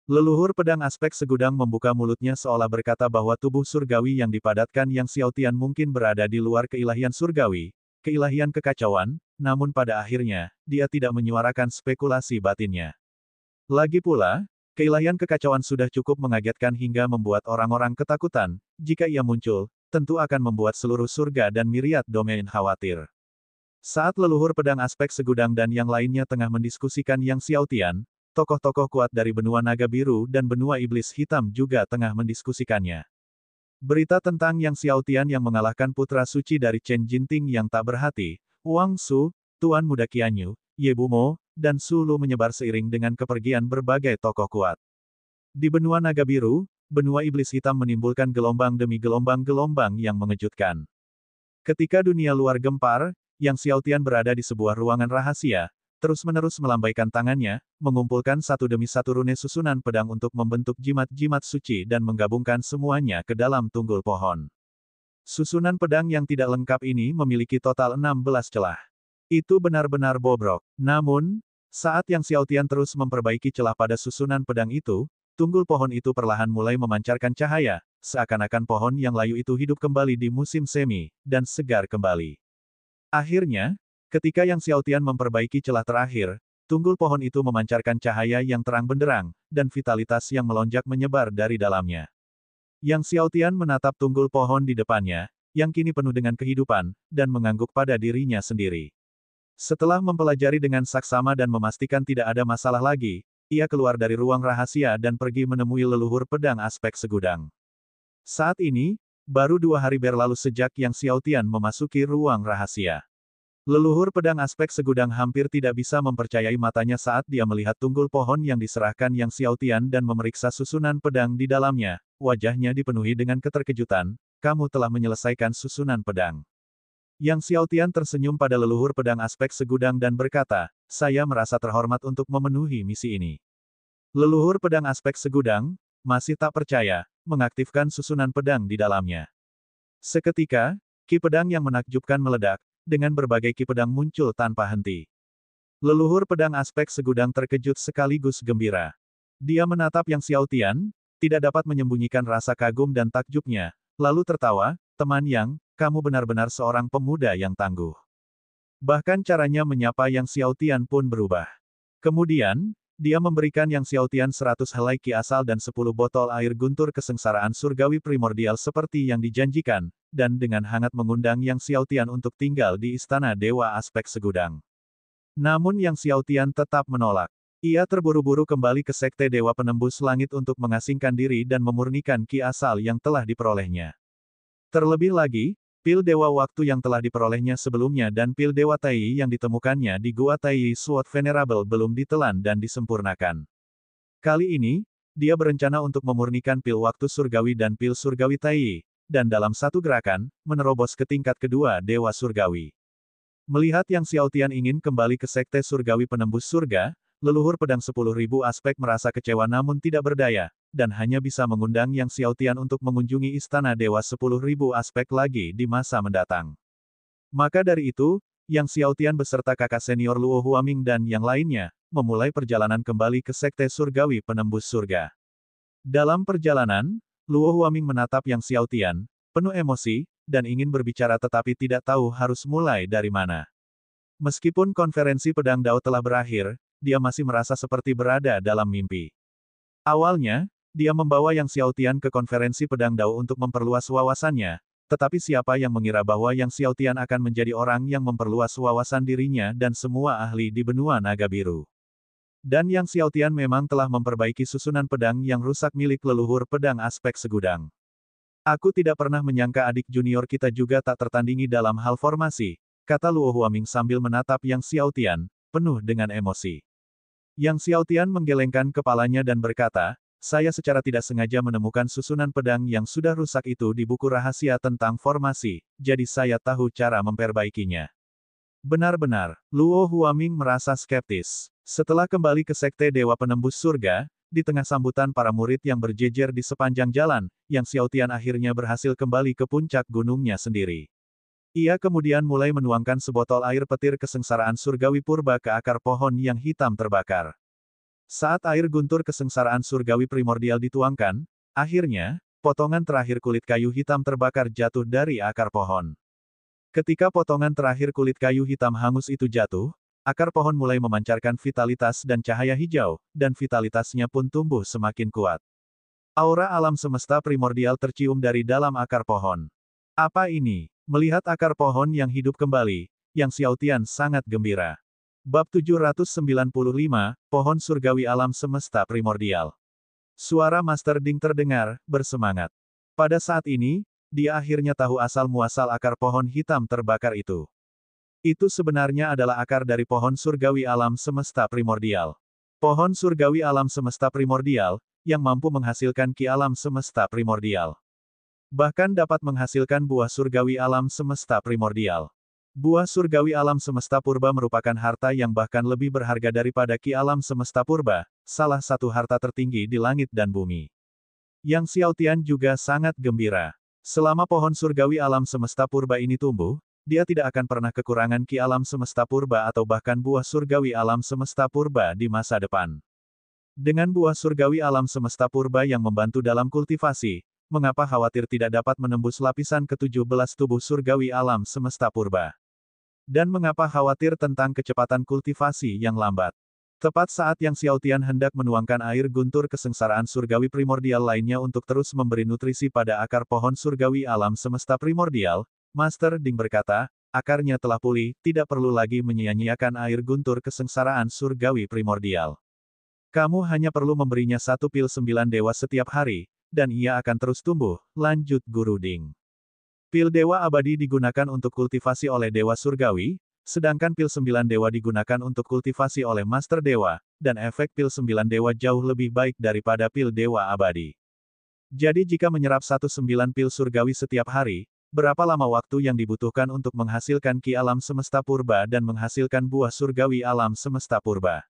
Leluhur pedang aspek segudang membuka mulutnya seolah berkata bahwa tubuh surgawi yang dipadatkan Yang Xiaotian mungkin berada di luar keilahian surgawi, keilahian kekacauan, namun pada akhirnya, dia tidak menyuarakan spekulasi batinnya. Lagi pula, keilahian kekacauan sudah cukup mengagetkan hingga membuat orang-orang ketakutan, jika ia muncul, tentu akan membuat seluruh surga dan miriat domain khawatir. Saat leluhur pedang aspek segudang dan yang lainnya tengah mendiskusikan Yang Xiaotian, tokoh-tokoh kuat dari benua naga biru dan benua iblis hitam juga tengah mendiskusikannya. Berita tentang Yang Xiaotian yang mengalahkan putra suci dari Chen Jinting yang tak berhati, Wang Su, Tuan Muda Qianyu, Ye Bumo, dan Su Lu menyebar seiring dengan kepergian berbagai tokoh kuat. Di benua naga biru, benua iblis hitam menimbulkan gelombang demi gelombang-gelombang yang mengejutkan. Ketika dunia luar gempar, Yang Xiaotian berada di sebuah ruangan rahasia, terus-menerus melambaikan tangannya, mengumpulkan satu demi satu rune susunan pedang untuk membentuk jimat-jimat suci dan menggabungkan semuanya ke dalam tunggul pohon. Susunan pedang yang tidak lengkap ini memiliki total 16 celah. Itu benar-benar bobrok. Namun, saat Yang Xiaotian terus memperbaiki celah pada susunan pedang itu, tunggul pohon itu perlahan mulai memancarkan cahaya, seakan-akan pohon yang layu itu hidup kembali di musim semi, dan segar kembali. Akhirnya, ketika Yang Xiaotian memperbaiki celah terakhir, tunggul pohon itu memancarkan cahaya yang terang benderang, dan vitalitas yang melonjak menyebar dari dalamnya. Yang Xiaotian menatap tunggul pohon di depannya, yang kini penuh dengan kehidupan, dan mengangguk pada dirinya sendiri. Setelah mempelajari dengan saksama dan memastikan tidak ada masalah lagi, ia keluar dari ruang rahasia dan pergi menemui leluhur pedang aspek segudang. Saat ini, baru 2 hari berlalu sejak Yang Xiaotian memasuki ruang rahasia. Leluhur pedang aspek segudang hampir tidak bisa mempercayai matanya saat dia melihat tunggul pohon yang diserahkan Yang Xiaotian dan memeriksa susunan pedang di dalamnya. Wajahnya dipenuhi dengan keterkejutan, "Kamu telah menyelesaikan susunan pedang." Yang Xiaotian tersenyum pada leluhur pedang aspek segudang dan berkata, saya merasa terhormat untuk memenuhi misi ini. Leluhur pedang aspek segudang, masih tak percaya, mengaktifkan susunan pedang di dalamnya. Seketika, ki pedang yang menakjubkan meledak, dengan berbagai ki pedang muncul tanpa henti. Leluhur pedang aspek segudang terkejut sekaligus gembira. Dia menatap Yang Xiaotian, tidak dapat menyembunyikan rasa kagum dan takjubnya, lalu tertawa, teman Yang, kamu benar-benar seorang pemuda yang tangguh. Bahkan caranya menyapa Yang Xiaotian pun berubah. Kemudian, dia memberikan Yang Xiaotian 100 helai ki asal dan 10 botol air guntur kesengsaraan surgawi primordial seperti yang dijanjikan, dan dengan hangat mengundang Yang Xiaotian untuk tinggal di istana Dewa Aspek Segudang. Namun Yang Xiaotian tetap menolak. Ia terburu-buru kembali ke Sekte Dewa Penembus Langit untuk mengasingkan diri dan memurnikan ki asal yang telah diperolehnya. Terlebih lagi, pil Dewa Waktu yang telah diperolehnya sebelumnya dan pil Dewa Tai yang ditemukannya di Gua Tai Sword Venerable belum ditelan dan disempurnakan. Kali ini, dia berencana untuk memurnikan pil Waktu Surgawi dan pil Surgawi Tai, dan dalam satu gerakan, menerobos ke tingkat kedua Dewa Surgawi. Melihat Yang Xiaotian ingin kembali ke Sekte Surgawi Penembus Surga, leluhur pedang 10.000 aspek merasa kecewa namun tidak berdaya, dan hanya bisa mengundang Yang Xiaotian untuk mengunjungi istana Dewa 10.000 aspek lagi di masa mendatang. Maka dari itu, Yang Xiaotian beserta kakak senior Luo Huaming dan yang lainnya, memulai perjalanan kembali ke Sekte Surgawi Penembus Surga. Dalam perjalanan, Luo Huaming menatap Yang Xiaotian, penuh emosi, dan ingin berbicara tetapi tidak tahu harus mulai dari mana. Meskipun konferensi pedang Dao telah berakhir, dia masih merasa seperti berada dalam mimpi. Awalnya, dia membawa Yang Xiaotian ke konferensi pedang Dao untuk memperluas wawasannya, tetapi siapa yang mengira bahwa Yang Xiaotian akan menjadi orang yang memperluas wawasan dirinya dan semua ahli di benua naga biru. Dan Yang Xiaotian memang telah memperbaiki susunan pedang yang rusak milik leluhur pedang aspek segudang. Aku tidak pernah menyangka adik junior kita juga tak tertandingi dalam hal formasi, kata Luo Huaming sambil menatap Yang Xiaotian, penuh dengan emosi. Yang Xiaotian menggelengkan kepalanya dan berkata, saya secara tidak sengaja menemukan susunan pedang yang sudah rusak itu di buku rahasia tentang formasi, jadi saya tahu cara memperbaikinya. Benar-benar, Luo Huaming merasa skeptis. Setelah kembali ke Sekte Dewa Penembus Surga, di tengah sambutan para murid yang berjejer di sepanjang jalan, Yang Xiaotian akhirnya berhasil kembali ke puncak gunungnya sendiri. Ia kemudian mulai menuangkan sebotol air petir kesengsaraan surgawi purba ke akar pohon yang hitam terbakar. Saat air guntur kesengsaraan surgawi primordial dituangkan, akhirnya, potongan terakhir kulit kayu hitam terbakar jatuh dari akar pohon. Ketika potongan terakhir kulit kayu hitam hangus itu jatuh, akar pohon mulai memancarkan vitalitas dan cahaya hijau, dan vitalitasnya pun tumbuh semakin kuat. Aura alam semesta primordial tercium dari dalam akar pohon. Apa ini? Melihat akar pohon yang hidup kembali, Yang Xiaotian sangat gembira. Bab 795, Pohon Surgawi Alam Semesta Primordial. Suara Master Ding terdengar, bersemangat. Pada saat ini, dia akhirnya tahu asal-muasal akar pohon hitam terbakar itu. Itu sebenarnya adalah akar dari pohon surgawi alam semesta primordial. Pohon surgawi alam semesta primordial, yang mampu menghasilkan ki alam semesta primordial. Bahkan dapat menghasilkan buah surgawi alam semesta primordial. Buah surgawi alam semesta purba merupakan harta yang bahkan lebih berharga daripada ki alam semesta purba, salah satu harta tertinggi di langit dan bumi. Yang Xiaotian juga sangat gembira. Selama pohon surgawi alam semesta purba ini tumbuh, dia tidak akan pernah kekurangan ki alam semesta purba atau bahkan buah surgawi alam semesta purba di masa depan. Dengan buah surgawi alam semesta purba yang membantu dalam kultivasi, mengapa khawatir tidak dapat menembus lapisan ke-17 tubuh surgawi alam semesta purba? Dan mengapa khawatir tentang kecepatan kultivasi yang lambat? Tepat saat Yang Xiaotian hendak menuangkan air guntur kesengsaraan surgawi primordial lainnya untuk terus memberi nutrisi pada akar pohon surgawi alam semesta primordial, Master Ding berkata, akarnya telah pulih, tidak perlu lagi menyia-nyiakan air guntur kesengsaraan surgawi primordial. Kamu hanya perlu memberinya satu pil 9 dewa setiap hari, dan ia akan terus tumbuh, lanjut Guru Ding. Pil dewa abadi digunakan untuk kultivasi oleh dewa surgawi, sedangkan pil 9 dewa digunakan untuk kultivasi oleh Master Dewa, dan efek pil 9 dewa jauh lebih baik daripada pil dewa abadi. Jadi jika menyerap 19 pil surgawi setiap hari, berapa lama waktu yang dibutuhkan untuk menghasilkan ki alam semesta purba dan menghasilkan buah surgawi alam semesta purba?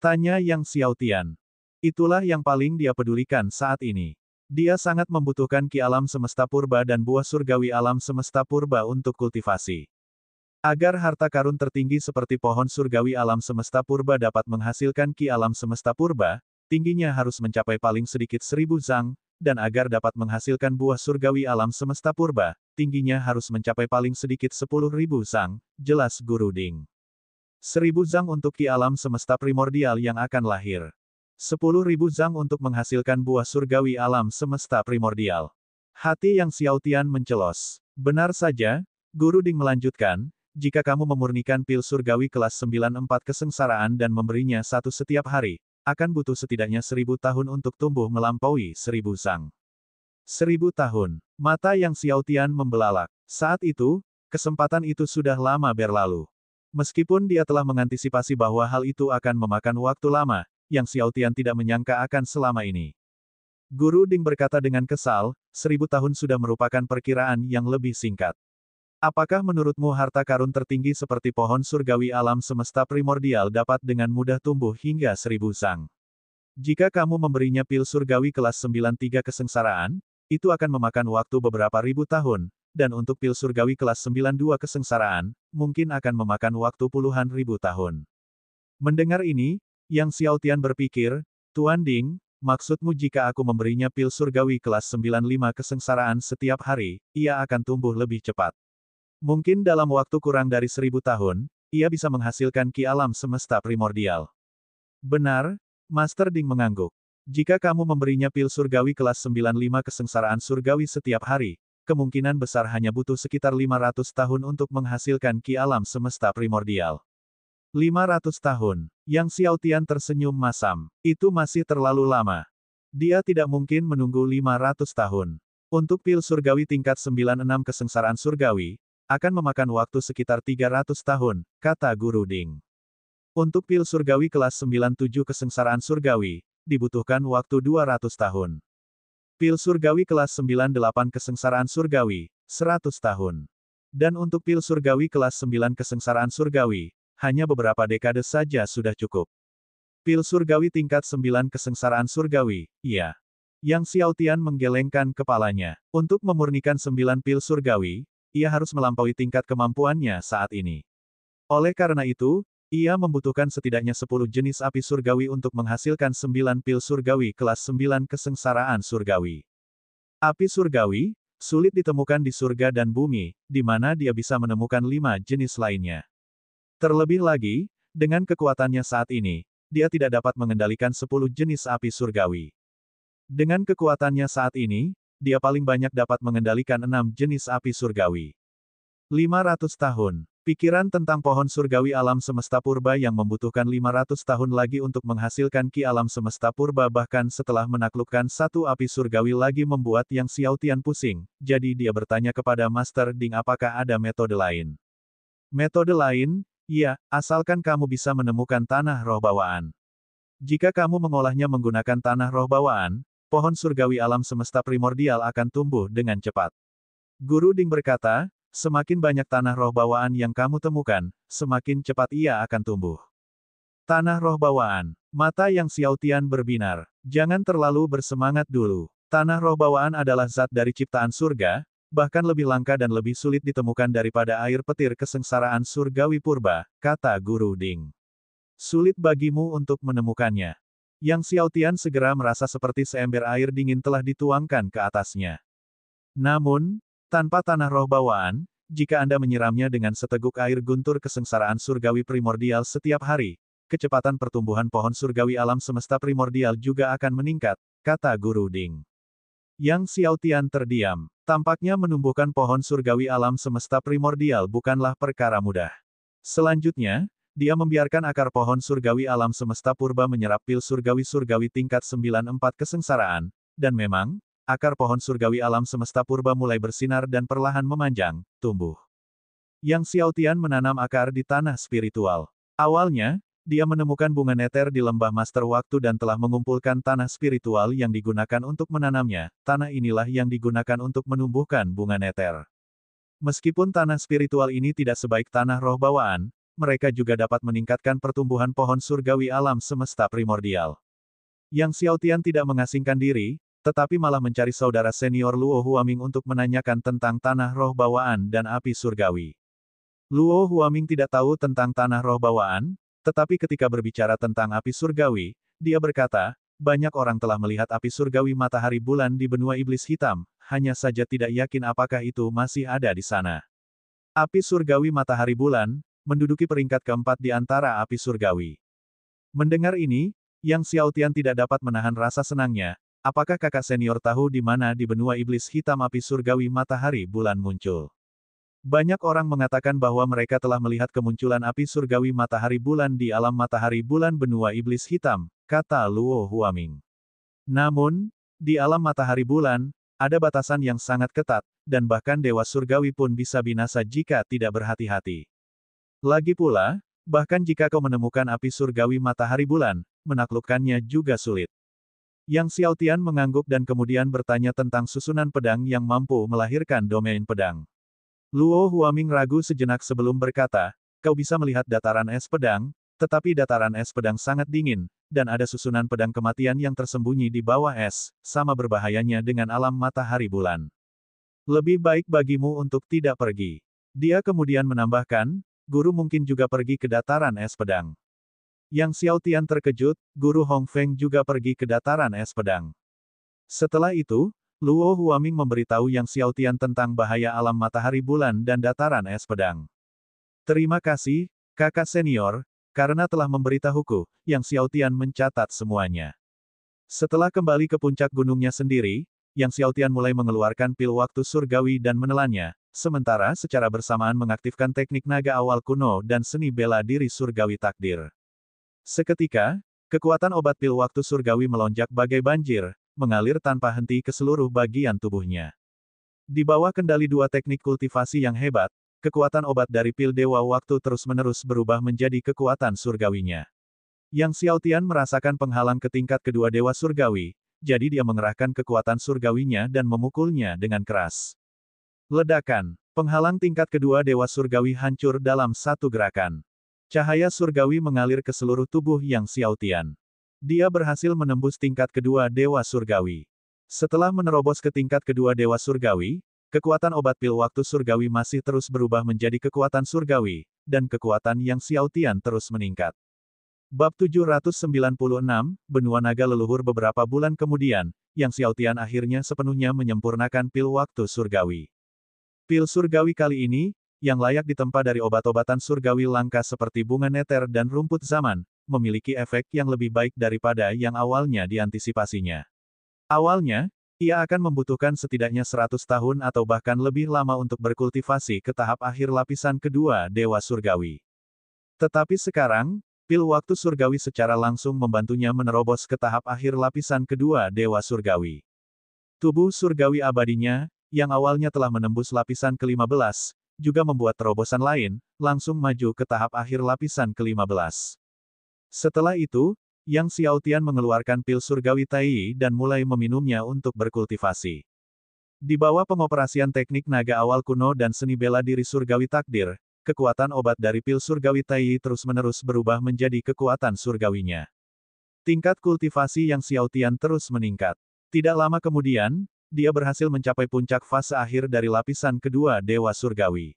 Tanya Yang Xiaotian. Itulah yang paling dia pedulikan saat ini. Dia sangat membutuhkan ki alam semesta purba dan buah surgawi alam semesta purba untuk kultivasi. Agar harta karun tertinggi seperti pohon surgawi alam semesta purba dapat menghasilkan ki alam semesta purba, tingginya harus mencapai paling sedikit 1000 zang, dan agar dapat menghasilkan buah surgawi alam semesta purba, tingginya harus mencapai paling sedikit 10.000 zang, jelas Guru Ding. 1000 zang untuk ki alam semesta primordial yang akan lahir. 10.000 zang untuk menghasilkan buah surgawi alam semesta primordial. Hati Yang Xiaotian mencelos. Benar saja, Guru Ding melanjutkan, jika kamu memurnikan pil surgawi kelas 94 kesengsaraan dan memberinya satu setiap hari, akan butuh setidaknya 1000 tahun untuk tumbuh melampaui 1000 zang. 1000 tahun. Mata Yang Xiaotian membelalak. Saat itu, kesempatan itu sudah lama berlalu. Meskipun dia telah mengantisipasi bahwa hal itu akan memakan waktu lama, Yang Xiaotian tidak menyangka akan selama ini. Guru Ding berkata dengan kesal, 1000 tahun sudah merupakan perkiraan yang lebih singkat. Apakah menurutmu harta karun tertinggi seperti pohon surgawi alam semesta primordial dapat dengan mudah tumbuh hingga 1000 zang? Jika kamu memberinya pil surgawi kelas 93 kesengsaraan, itu akan memakan waktu beberapa ribu tahun, dan untuk pil surgawi kelas 92 kesengsaraan, mungkin akan memakan waktu puluhan ribu tahun. Mendengar ini, Yang Xiaotian berpikir, Tuan Ding, maksudmu jika aku memberinya pil surgawi kelas 95 kesengsaraan setiap hari, ia akan tumbuh lebih cepat. Mungkin dalam waktu kurang dari 1000 tahun, ia bisa menghasilkan ki alam semesta primordial. Benar, Master Ding mengangguk. Jika kamu memberinya pil surgawi kelas 95 kesengsaraan surgawi setiap hari, kemungkinan besar hanya butuh sekitar 500 tahun untuk menghasilkan ki alam semesta primordial. 500 tahun. Yang Xiaotian tersenyum masam. Itu masih terlalu lama. Dia tidak mungkin menunggu 500 tahun. Untuk pil surgawi tingkat 96 kesengsaraan surgawi, akan memakan waktu sekitar 300 tahun, kata Guru Ding. Untuk pil surgawi kelas 97 kesengsaraan surgawi, dibutuhkan waktu 200 tahun. Pil surgawi kelas 98 kesengsaraan surgawi, 100 tahun. Dan untuk pil surgawi kelas 9 kesengsaraan surgawi, hanya beberapa dekade saja sudah cukup. Pil surgawi tingkat 9 kesengsaraan surgawi, iya. Yang Xiaotian menggelengkan kepalanya. Untuk memurnikan 9 pil surgawi, ia harus melampaui tingkat kemampuannya saat ini. Oleh karena itu, ia membutuhkan setidaknya 10 jenis api surgawi untuk menghasilkan 9 pil surgawi kelas 9 kesengsaraan surgawi. Api surgawi, sulit ditemukan di surga dan bumi, di mana dia bisa menemukan 5 jenis lainnya. Terlebih lagi, dengan kekuatannya saat ini, dia tidak dapat mengendalikan 10 jenis api surgawi. Dengan kekuatannya saat ini, dia paling banyak dapat mengendalikan 6 jenis api surgawi. 500 tahun. Pikiran tentang pohon surgawi alam semesta purba yang membutuhkan 500 tahun lagi untuk menghasilkan ki alam semesta purba bahkan setelah menaklukkan satu api surgawi lagi membuat Yang Xiaotian pusing, jadi dia bertanya kepada Master Ding apakah ada metode lain. Metode lain? Iya, asalkan kamu bisa menemukan tanah roh bawaan. Jika kamu mengolahnya menggunakan tanah roh bawaan, pohon surgawi alam semesta primordial akan tumbuh dengan cepat. Guru Ding berkata, semakin banyak tanah roh bawaan yang kamu temukan, semakin cepat ia akan tumbuh. Tanah roh bawaan. Mata Yang Xiaotian berbinar. Jangan terlalu bersemangat dulu. Tanah roh bawaan adalah zat dari ciptaan surga, bahkan lebih langka dan lebih sulit ditemukan daripada air petir kesengsaraan surgawi purba, kata Guru Ding. Sulit bagimu untuk menemukannya. Yang Xiaotian segera merasa seperti seember air dingin telah dituangkan ke atasnya. Namun, tanpa tanah roh bawaan, jika Anda menyiramnya dengan seteguk air guntur kesengsaraan surgawi primordial setiap hari, kecepatan pertumbuhan pohon surgawi alam semesta primordial juga akan meningkat, kata Guru Ding. Yang Xiaotian terdiam. Tampaknya menumbuhkan pohon surgawi alam semesta primordial bukanlah perkara mudah. Selanjutnya, dia membiarkan akar pohon surgawi alam semesta purba menyerap pil surgawi tingkat 94 kesengsaraan, dan memang, akar pohon surgawi alam semesta purba mulai bersinar dan perlahan memanjang, tumbuh. Yang Xiaotian menanam akar di tanah spiritual. Awalnya, dia menemukan bunga neter di lembah Master Waktu dan telah mengumpulkan tanah spiritual yang digunakan untuk menanamnya, tanah inilah yang digunakan untuk menumbuhkan bunga neter. Meskipun tanah spiritual ini tidak sebaik tanah roh bawaan, mereka juga dapat meningkatkan pertumbuhan pohon surgawi alam semesta primordial. Yang Xiaotian tidak mengasingkan diri, tetapi malah mencari saudara senior Luo Huaming untuk menanyakan tentang tanah roh bawaan dan api surgawi. Luo Huaming tidak tahu tentang tanah roh bawaan, tetapi ketika berbicara tentang api surgawi, dia berkata, banyak orang telah melihat api surgawi matahari bulan di benua iblis hitam, hanya saja tidak yakin apakah itu masih ada di sana. Api surgawi matahari bulan, menduduki peringkat keempat di antara api surgawi. Mendengar ini, Yang Xiaotian tidak dapat menahan rasa senangnya. Apakah kakak senior tahu di mana di benua iblis hitam api surgawi matahari bulan muncul? Banyak orang mengatakan bahwa mereka telah melihat kemunculan api surgawi matahari bulan di alam matahari bulan benua iblis hitam, kata Luo Huaming. Namun, di alam matahari bulan, ada batasan yang sangat ketat, dan bahkan dewa surgawi pun bisa binasa jika tidak berhati-hati. Lagi pula, bahkan jika kau menemukan api surgawi matahari bulan, menaklukkannya juga sulit. Yang Xiaotian mengangguk dan kemudian bertanya tentang susunan pedang yang mampu melahirkan domain pedang. Luo Huaming ragu sejenak sebelum berkata, kau bisa melihat dataran es pedang, tetapi dataran es pedang sangat dingin, dan ada susunan pedang kematian yang tersembunyi di bawah es, sama berbahayanya dengan alam matahari bulan. Lebih baik bagimu untuk tidak pergi. Dia kemudian menambahkan, guru mungkin juga pergi ke dataran es pedang. Yang Xiaotian terkejut, guru Hong Feng juga pergi ke dataran es pedang. Setelah itu, Luo Huaming memberitahu Yang Xiaotian tentang bahaya alam matahari bulan dan dataran es pedang. Terima kasih, kakak senior, karena telah memberitahuku. Yang Xiaotian mencatat semuanya. Setelah kembali ke puncak gunungnya sendiri, Yang Xiaotian mulai mengeluarkan pil waktu surgawi dan menelannya, sementara secara bersamaan mengaktifkan teknik naga awal kuno dan seni bela diri surgawi takdir. Seketika, kekuatan obat pil waktu surgawi melonjak bagai banjir, mengalir tanpa henti ke seluruh bagian tubuhnya. Di bawah kendali dua teknik kultivasi yang hebat, kekuatan obat dari pil dewa waktu terus-menerus berubah menjadi kekuatan surgawinya. Yang Xiaotian merasakan penghalang ke tingkat kedua dewa surgawi, jadi dia mengerahkan kekuatan surgawinya dan memukulnya dengan keras. Ledakan, penghalang tingkat kedua dewa surgawi hancur dalam satu gerakan. Cahaya surgawi mengalir ke seluruh tubuh Yang Xiaotian. Dia berhasil menembus tingkat kedua dewa surgawi. Setelah menerobos ke tingkat kedua dewa surgawi, kekuatan obat pil waktu surgawi masih terus berubah menjadi kekuatan surgawi, dan kekuatan Yang Xiaotian terus meningkat. Bab 796, Benua Naga Leluhur. Beberapa bulan kemudian, Yang Xiaotian akhirnya sepenuhnya menyempurnakan pil waktu surgawi. Pil surgawi kali ini, yang layak ditempa dari obat-obatan surgawi langka seperti bunga neter dan rumput zaman, memiliki efek yang lebih baik daripada yang awalnya diantisipasinya. Awalnya, ia akan membutuhkan setidaknya 100 tahun atau bahkan lebih lama untuk berkultivasi ke tahap akhir lapisan kedua dewa surgawi. Tetapi sekarang, pil waktu surgawi secara langsung membantunya menerobos ke tahap akhir lapisan kedua dewa surgawi. Tubuh surgawi abadinya, yang awalnya telah menembus lapisan ke-15, juga membuat terobosan lain, langsung maju ke tahap akhir lapisan ke-15. Setelah itu, Yang Xiaotian mengeluarkan pil surgawi Tai dan mulai meminumnya untuk berkultivasi. Di bawah pengoperasian teknik naga awal kuno dan seni bela diri surgawi takdir, kekuatan obat dari pil surgawi Tai terus-menerus berubah menjadi kekuatan surgawinya. Tingkat kultivasi Yang Xiaotian terus meningkat. Tidak lama kemudian, dia berhasil mencapai puncak fase akhir dari lapisan kedua dewa surgawi.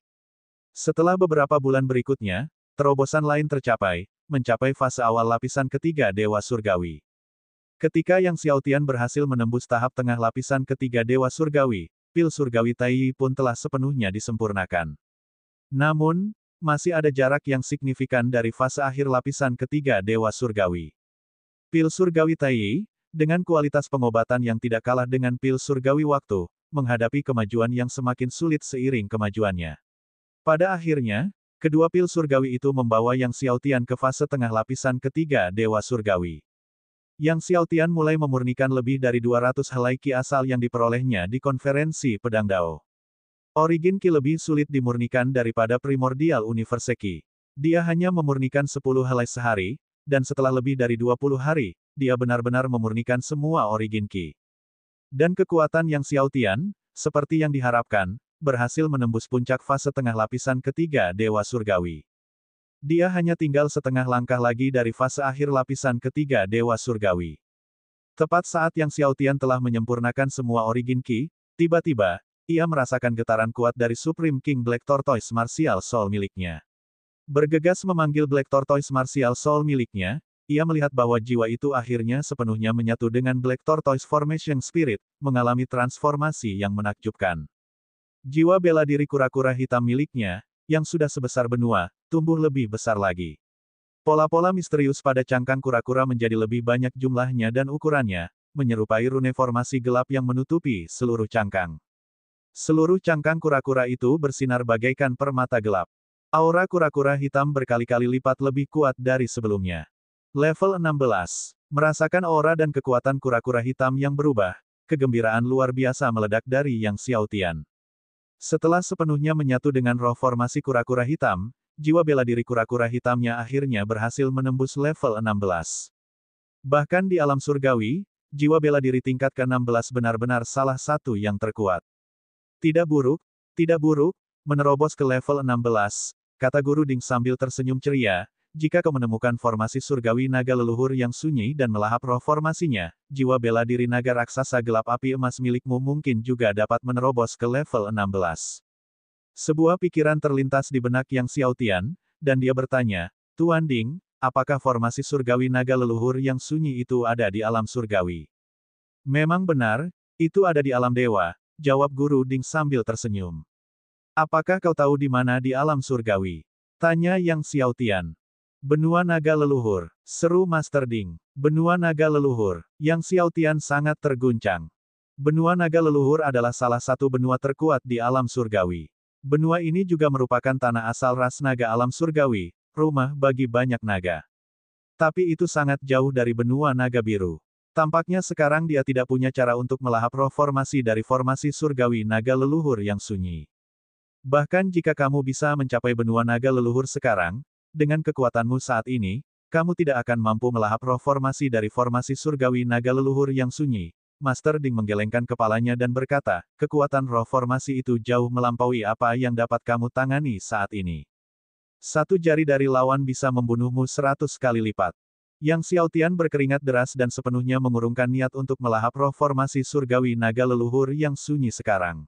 Setelah beberapa bulan berikutnya, terobosan lain tercapai, mencapai fase awal lapisan ketiga dewa surgawi. Ketika Yang Xiaotian berhasil menembus tahap tengah lapisan ketiga dewa surgawi, pil surgawi Tai pun telah sepenuhnya disempurnakan. Namun, masih ada jarak yang signifikan dari fase akhir lapisan ketiga dewa surgawi. Pil surgawi Tai, dengan kualitas pengobatan yang tidak kalah dengan pil surgawi waktu, menghadapi kemajuan yang semakin sulit seiring kemajuannya. Pada akhirnya, kedua pil surgawi itu membawa Yang Xiaotian ke fase tengah lapisan ketiga dewa surgawi. Yang Xiaotian mulai memurnikan lebih dari 200 helai ki asal yang diperolehnya di konferensi pedang Dao. Origin ki lebih sulit dimurnikan daripada primordial universe ki. Dia hanya memurnikan 10 helai sehari, dan setelah lebih dari 20 hari, dia benar-benar memurnikan semua origin ki. Dan kekuatan Yang Xiaotian, seperti yang diharapkan, berhasil menembus puncak fase tengah lapisan ketiga Dewa Surgawi. Dia hanya tinggal setengah langkah lagi dari fase akhir lapisan ketiga Dewa Surgawi. Tepat saat Yang Xiaotian telah menyempurnakan semua Origin Ki, tiba-tiba, ia merasakan getaran kuat dari Supreme King Black Tortoise Martial Soul miliknya. Bergegas memanggil Black Tortoise Martial Soul miliknya, ia melihat bahwa jiwa itu akhirnya sepenuhnya menyatu dengan Black Tortoise Formation Spirit, mengalami transformasi yang menakjubkan. Jiwa bela diri kura-kura hitam miliknya, yang sudah sebesar benua, tumbuh lebih besar lagi. Pola-pola misterius pada cangkang kura-kura menjadi lebih banyak jumlahnya dan ukurannya, menyerupai rune formasi gelap yang menutupi seluruh cangkang. Seluruh cangkang kura-kura itu bersinar bagaikan permata gelap. Aura kura-kura hitam berkali-kali lipat lebih kuat dari sebelumnya. Level 16. Merasakan aura dan kekuatan kura-kura hitam yang berubah, kegembiraan luar biasa meledak dari Yang Xiaotian. Setelah sepenuhnya menyatu dengan roh formasi kura-kura hitam, jiwa bela diri kura-kura hitamnya akhirnya berhasil menembus level 16. Bahkan di alam surgawi, jiwa bela diri tingkat ke-16 benar-benar salah satu yang terkuat. Tidak buruk, menerobos ke level 16, kata Guru Ding sambil tersenyum ceria. Jika kau menemukan formasi surgawi naga leluhur yang sunyi dan melahap roh formasinya, jiwa bela diri naga raksasa gelap api emas milikmu mungkin juga dapat menerobos ke level 16. Sebuah pikiran terlintas di benak Yang Xiaotian, dan dia bertanya, Tuan Ding, apakah formasi surgawi naga leluhur yang sunyi itu ada di alam surgawi? Memang benar, itu ada di alam dewa, jawab Guru Ding sambil tersenyum. Apakah kau tahu di mana di alam surgawi? Tanya Yang Xiaotian. Benua naga leluhur, seru Master Ding. Benua naga leluhur, Yang Xiaotian sangat terguncang. Benua naga leluhur adalah salah satu benua terkuat di alam surgawi. Benua ini juga merupakan tanah asal ras naga alam surgawi, rumah bagi banyak naga. Tapi itu sangat jauh dari benua naga biru. Tampaknya sekarang dia tidak punya cara untuk melahap roh formasi dari formasi surgawi naga leluhur yang sunyi. Bahkan jika kamu bisa mencapai benua naga leluhur sekarang, dengan kekuatanmu saat ini, kamu tidak akan mampu melahap roh formasi dari formasi surgawi naga leluhur yang sunyi. Master Ding menggelengkan kepalanya dan berkata, kekuatan roh formasi itu jauh melampaui apa yang dapat kamu tangani saat ini. Satu jari dari lawan bisa membunuhmu 100 kali lipat. Yang Xiaotian berkeringat deras dan sepenuhnya mengurungkan niat untuk melahap roh formasi surgawi naga leluhur yang sunyi sekarang.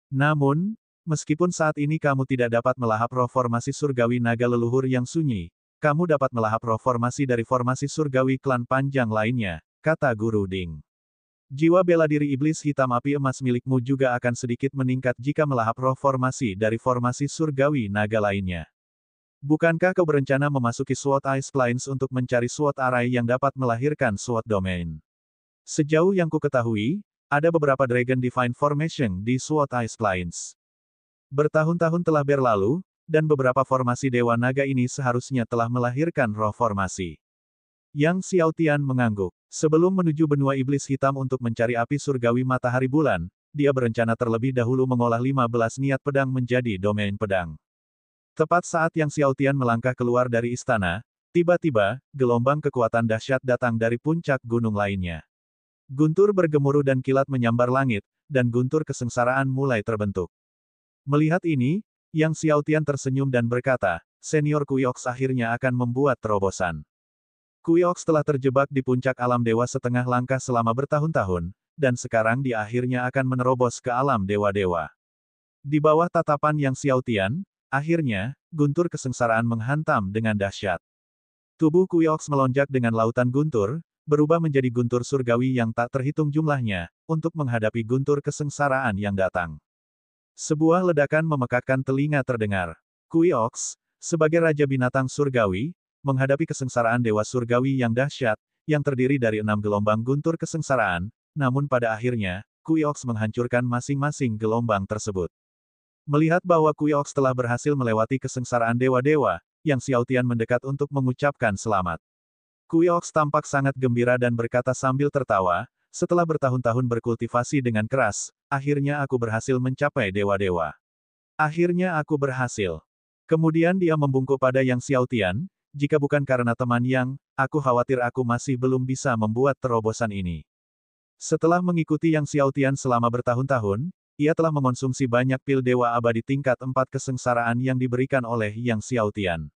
Namun, meskipun saat ini kamu tidak dapat melahap roh formasi surgawi naga leluhur yang sunyi, kamu dapat melahap roh formasi dari formasi surgawi klan panjang lainnya, kata Guru Ding. Jiwa bela diri iblis hitam api emas milikmu juga akan sedikit meningkat jika melahap roh formasi dari formasi surgawi naga lainnya. Bukankah kau berencana memasuki SWOT Ice Plains untuk mencari SWOT Array yang dapat melahirkan SWOT Domain? Sejauh yang ku ketahui, ada beberapa Dragon Divine Formation di SWOT Ice Plains. Bertahun-tahun telah berlalu, dan beberapa formasi Dewa Naga ini seharusnya telah melahirkan roh formasi. Yang Xiaotian mengangguk. Sebelum menuju benua iblis hitam untuk mencari api surgawi matahari bulan, dia berencana terlebih dahulu mengolah 15 niat pedang menjadi domain pedang. Tepat saat Yang Xiaotian melangkah keluar dari istana, tiba-tiba, gelombang kekuatan dahsyat datang dari puncak gunung lainnya. Guntur bergemuruh dan kilat menyambar langit, dan guntur kesengsaraan mulai terbentuk. Melihat ini, Yang Xiaotian tersenyum dan berkata, Senior Kuiox akhirnya akan membuat terobosan. Kuiox telah terjebak di puncak alam dewa setengah langkah selama bertahun-tahun, dan sekarang dia akhirnya akan menerobos ke alam dewa-dewa. Di bawah tatapan Yang Xiaotian, akhirnya, guntur kesengsaraan menghantam dengan dahsyat. Tubuh Kuiox melonjak dengan lautan guntur, berubah menjadi guntur surgawi yang tak terhitung jumlahnya, untuk menghadapi guntur kesengsaraan yang datang. Sebuah ledakan memekakkan telinga terdengar. Kuiox, sebagai Raja Binatang Surgawi, menghadapi kesengsaraan Dewa Surgawi yang dahsyat, yang terdiri dari 6 gelombang guntur kesengsaraan, namun pada akhirnya, Kuiox menghancurkan masing-masing gelombang tersebut. Melihat bahwa Kuiox telah berhasil melewati kesengsaraan dewa-dewa, Yang Xiaotian mendekat untuk mengucapkan selamat. Kuiox tampak sangat gembira dan berkata sambil tertawa, setelah bertahun-tahun berkultivasi dengan keras, akhirnya aku berhasil mencapai dewa-dewa. Akhirnya aku berhasil. Kemudian dia membungkuk pada Yang Xiaotian, jika bukan karena teman Yang, aku khawatir aku masih belum bisa membuat terobosan ini. Setelah mengikuti Yang Xiaotian selama bertahun-tahun, ia telah mengonsumsi banyak pil Dewa Abadi tingkat 4 kesengsaraan yang diberikan oleh Yang Xiaotian.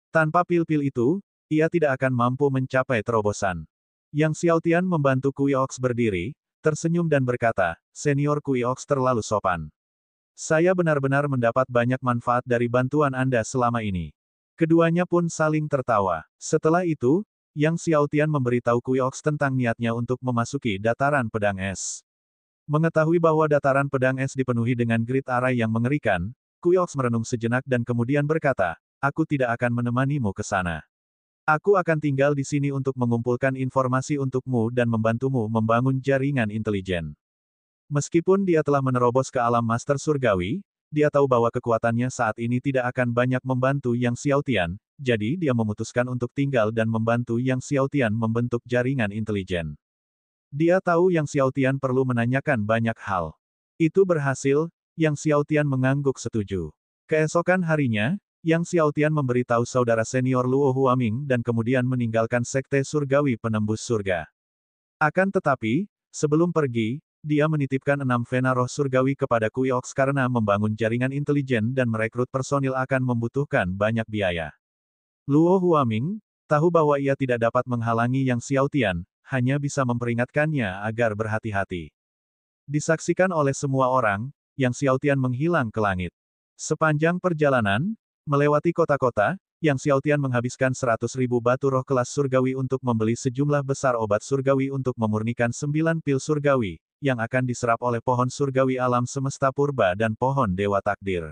Tanpa pil-pil itu, ia tidak akan mampu mencapai terobosan. Yang Xiaotian membantu Kui Ox berdiri, tersenyum dan berkata, "Senior Kui Ox terlalu sopan. Saya benar-benar mendapat banyak manfaat dari bantuan Anda selama ini." Keduanya pun saling tertawa. Setelah itu, Yang Xiaotian memberitahu Kui Ox tentang niatnya untuk memasuki dataran pedang es. Mengetahui bahwa dataran pedang es dipenuhi dengan grid array yang mengerikan, Kui Ox merenung sejenak dan kemudian berkata, "Aku tidak akan menemanimu ke sana. Aku akan tinggal di sini untuk mengumpulkan informasi untukmu dan membantumu membangun jaringan intelijen." Meskipun dia telah menerobos ke alam Master Surgawi, dia tahu bahwa kekuatannya saat ini tidak akan banyak membantu Yang Xiaotian, jadi dia memutuskan untuk tinggal dan membantu Yang Xiaotian membentuk jaringan intelijen. Dia tahu Yang Xiaotian perlu menanyakan banyak hal. Itu berhasil, Yang Xiaotian mengangguk setuju. Keesokan harinya, Yang Xiaotian memberitahu saudara senior Luo Huaming dan kemudian meninggalkan Sekte Surgawi Penembus Surga. Akan tetapi, sebelum pergi, dia menitipkan 6 vena roh surgawi kepada Kui Ox karena membangun jaringan intelijen dan merekrut personil akan membutuhkan banyak biaya. Luo Huaming tahu bahwa ia tidak dapat menghalangi Yang Xiaotian, hanya bisa memperingatkannya agar berhati-hati. Disaksikan oleh semua orang, Yang Xiaotian menghilang ke langit. Sepanjang perjalanan, melewati kota-kota, Yang Xiaotian menghabiskan 100.000 batu roh kelas surgawi untuk membeli sejumlah besar obat surgawi untuk memurnikan 9 pil surgawi, yang akan diserap oleh pohon surgawi alam semesta purba dan pohon dewa takdir.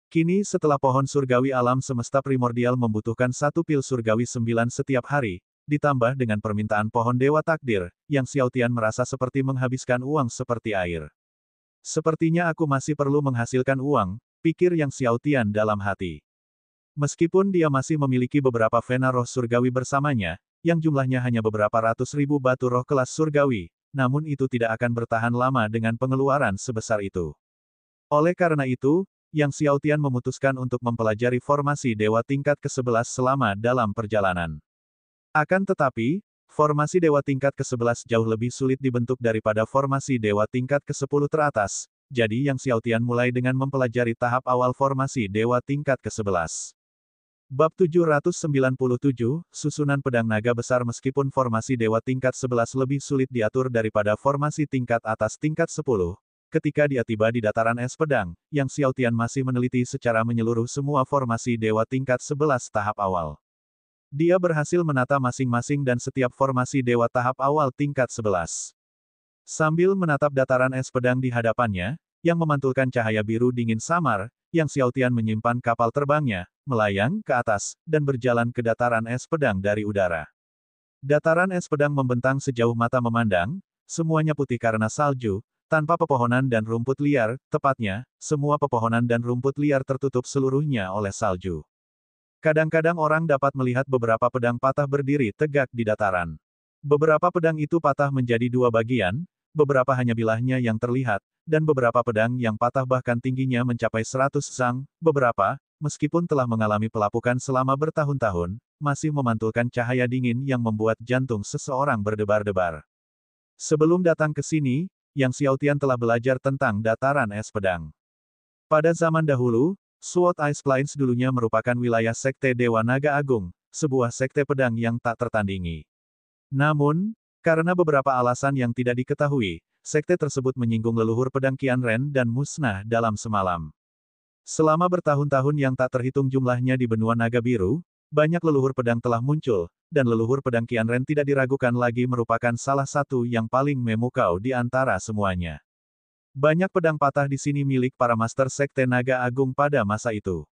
Kini setelah pohon surgawi alam semesta primordial membutuhkan 1 pil surgawi 9 setiap hari, ditambah dengan permintaan pohon dewa takdir, Yang Xiaotian merasa seperti menghabiskan uang seperti air. Sepertinya aku masih perlu menghasilkan uang, pikir Yang Xiaotian dalam hati. Meskipun dia masih memiliki beberapa vena roh surgawi bersamanya, yang jumlahnya hanya beberapa ratus ribu batu roh kelas surgawi, namun itu tidak akan bertahan lama dengan pengeluaran sebesar itu. Oleh karena itu, Yang Xiaotian memutuskan untuk mempelajari formasi dewa tingkat ke-11 selama dalam perjalanan. Akan tetapi, formasi dewa tingkat ke-11 jauh lebih sulit dibentuk daripada formasi dewa tingkat ke-10 teratas, jadi Yang Xiaotian mulai dengan mempelajari tahap awal formasi dewa tingkat ke-11. Bab 797, Susunan Pedang Naga Besar. Meskipun formasi dewa tingkat 11 lebih sulit diatur daripada formasi tingkat atas tingkat 10, ketika dia tiba di dataran es pedang, Yang Xiaotian masih meneliti secara menyeluruh semua formasi dewa tingkat 11 tahap awal. Dia berhasil menata masing-masing dan setiap formasi dewa tahap awal tingkat 11. Sambil menatap dataran es pedang di hadapannya, yang memantulkan cahaya biru dingin samar, Yang Xiaotian menyimpan kapal terbangnya, melayang ke atas, dan berjalan ke dataran es pedang dari udara. Dataran es pedang membentang sejauh mata memandang, semuanya putih karena salju, tanpa pepohonan dan rumput liar, tepatnya, semua pepohonan dan rumput liar tertutup seluruhnya oleh salju. Kadang-kadang orang dapat melihat beberapa pedang patah berdiri tegak di dataran. Beberapa pedang itu patah menjadi 2 bagian, beberapa hanya bilahnya yang terlihat, dan beberapa pedang yang patah bahkan tingginya mencapai 100 zang, beberapa, meskipun telah mengalami pelapukan selama bertahun-tahun, masih memantulkan cahaya dingin yang membuat jantung seseorang berdebar-debar. Sebelum datang ke sini, Yang Xiaotian telah belajar tentang dataran es pedang. Pada zaman dahulu, Sword Ice Plains dulunya merupakan wilayah Sekte Dewa Naga Agung, sebuah sekte pedang yang tak tertandingi. Namun, karena beberapa alasan yang tidak diketahui, sekte tersebut menyinggung leluhur pedang Qianren dan musnah dalam semalam. Selama bertahun-tahun yang tak terhitung jumlahnya di benua naga biru, banyak leluhur pedang telah muncul, dan leluhur pedang Qianren tidak diragukan lagi merupakan salah satu yang paling memukau di antara semuanya. Banyak pedang patah di sini milik para master sekte naga agung pada masa itu.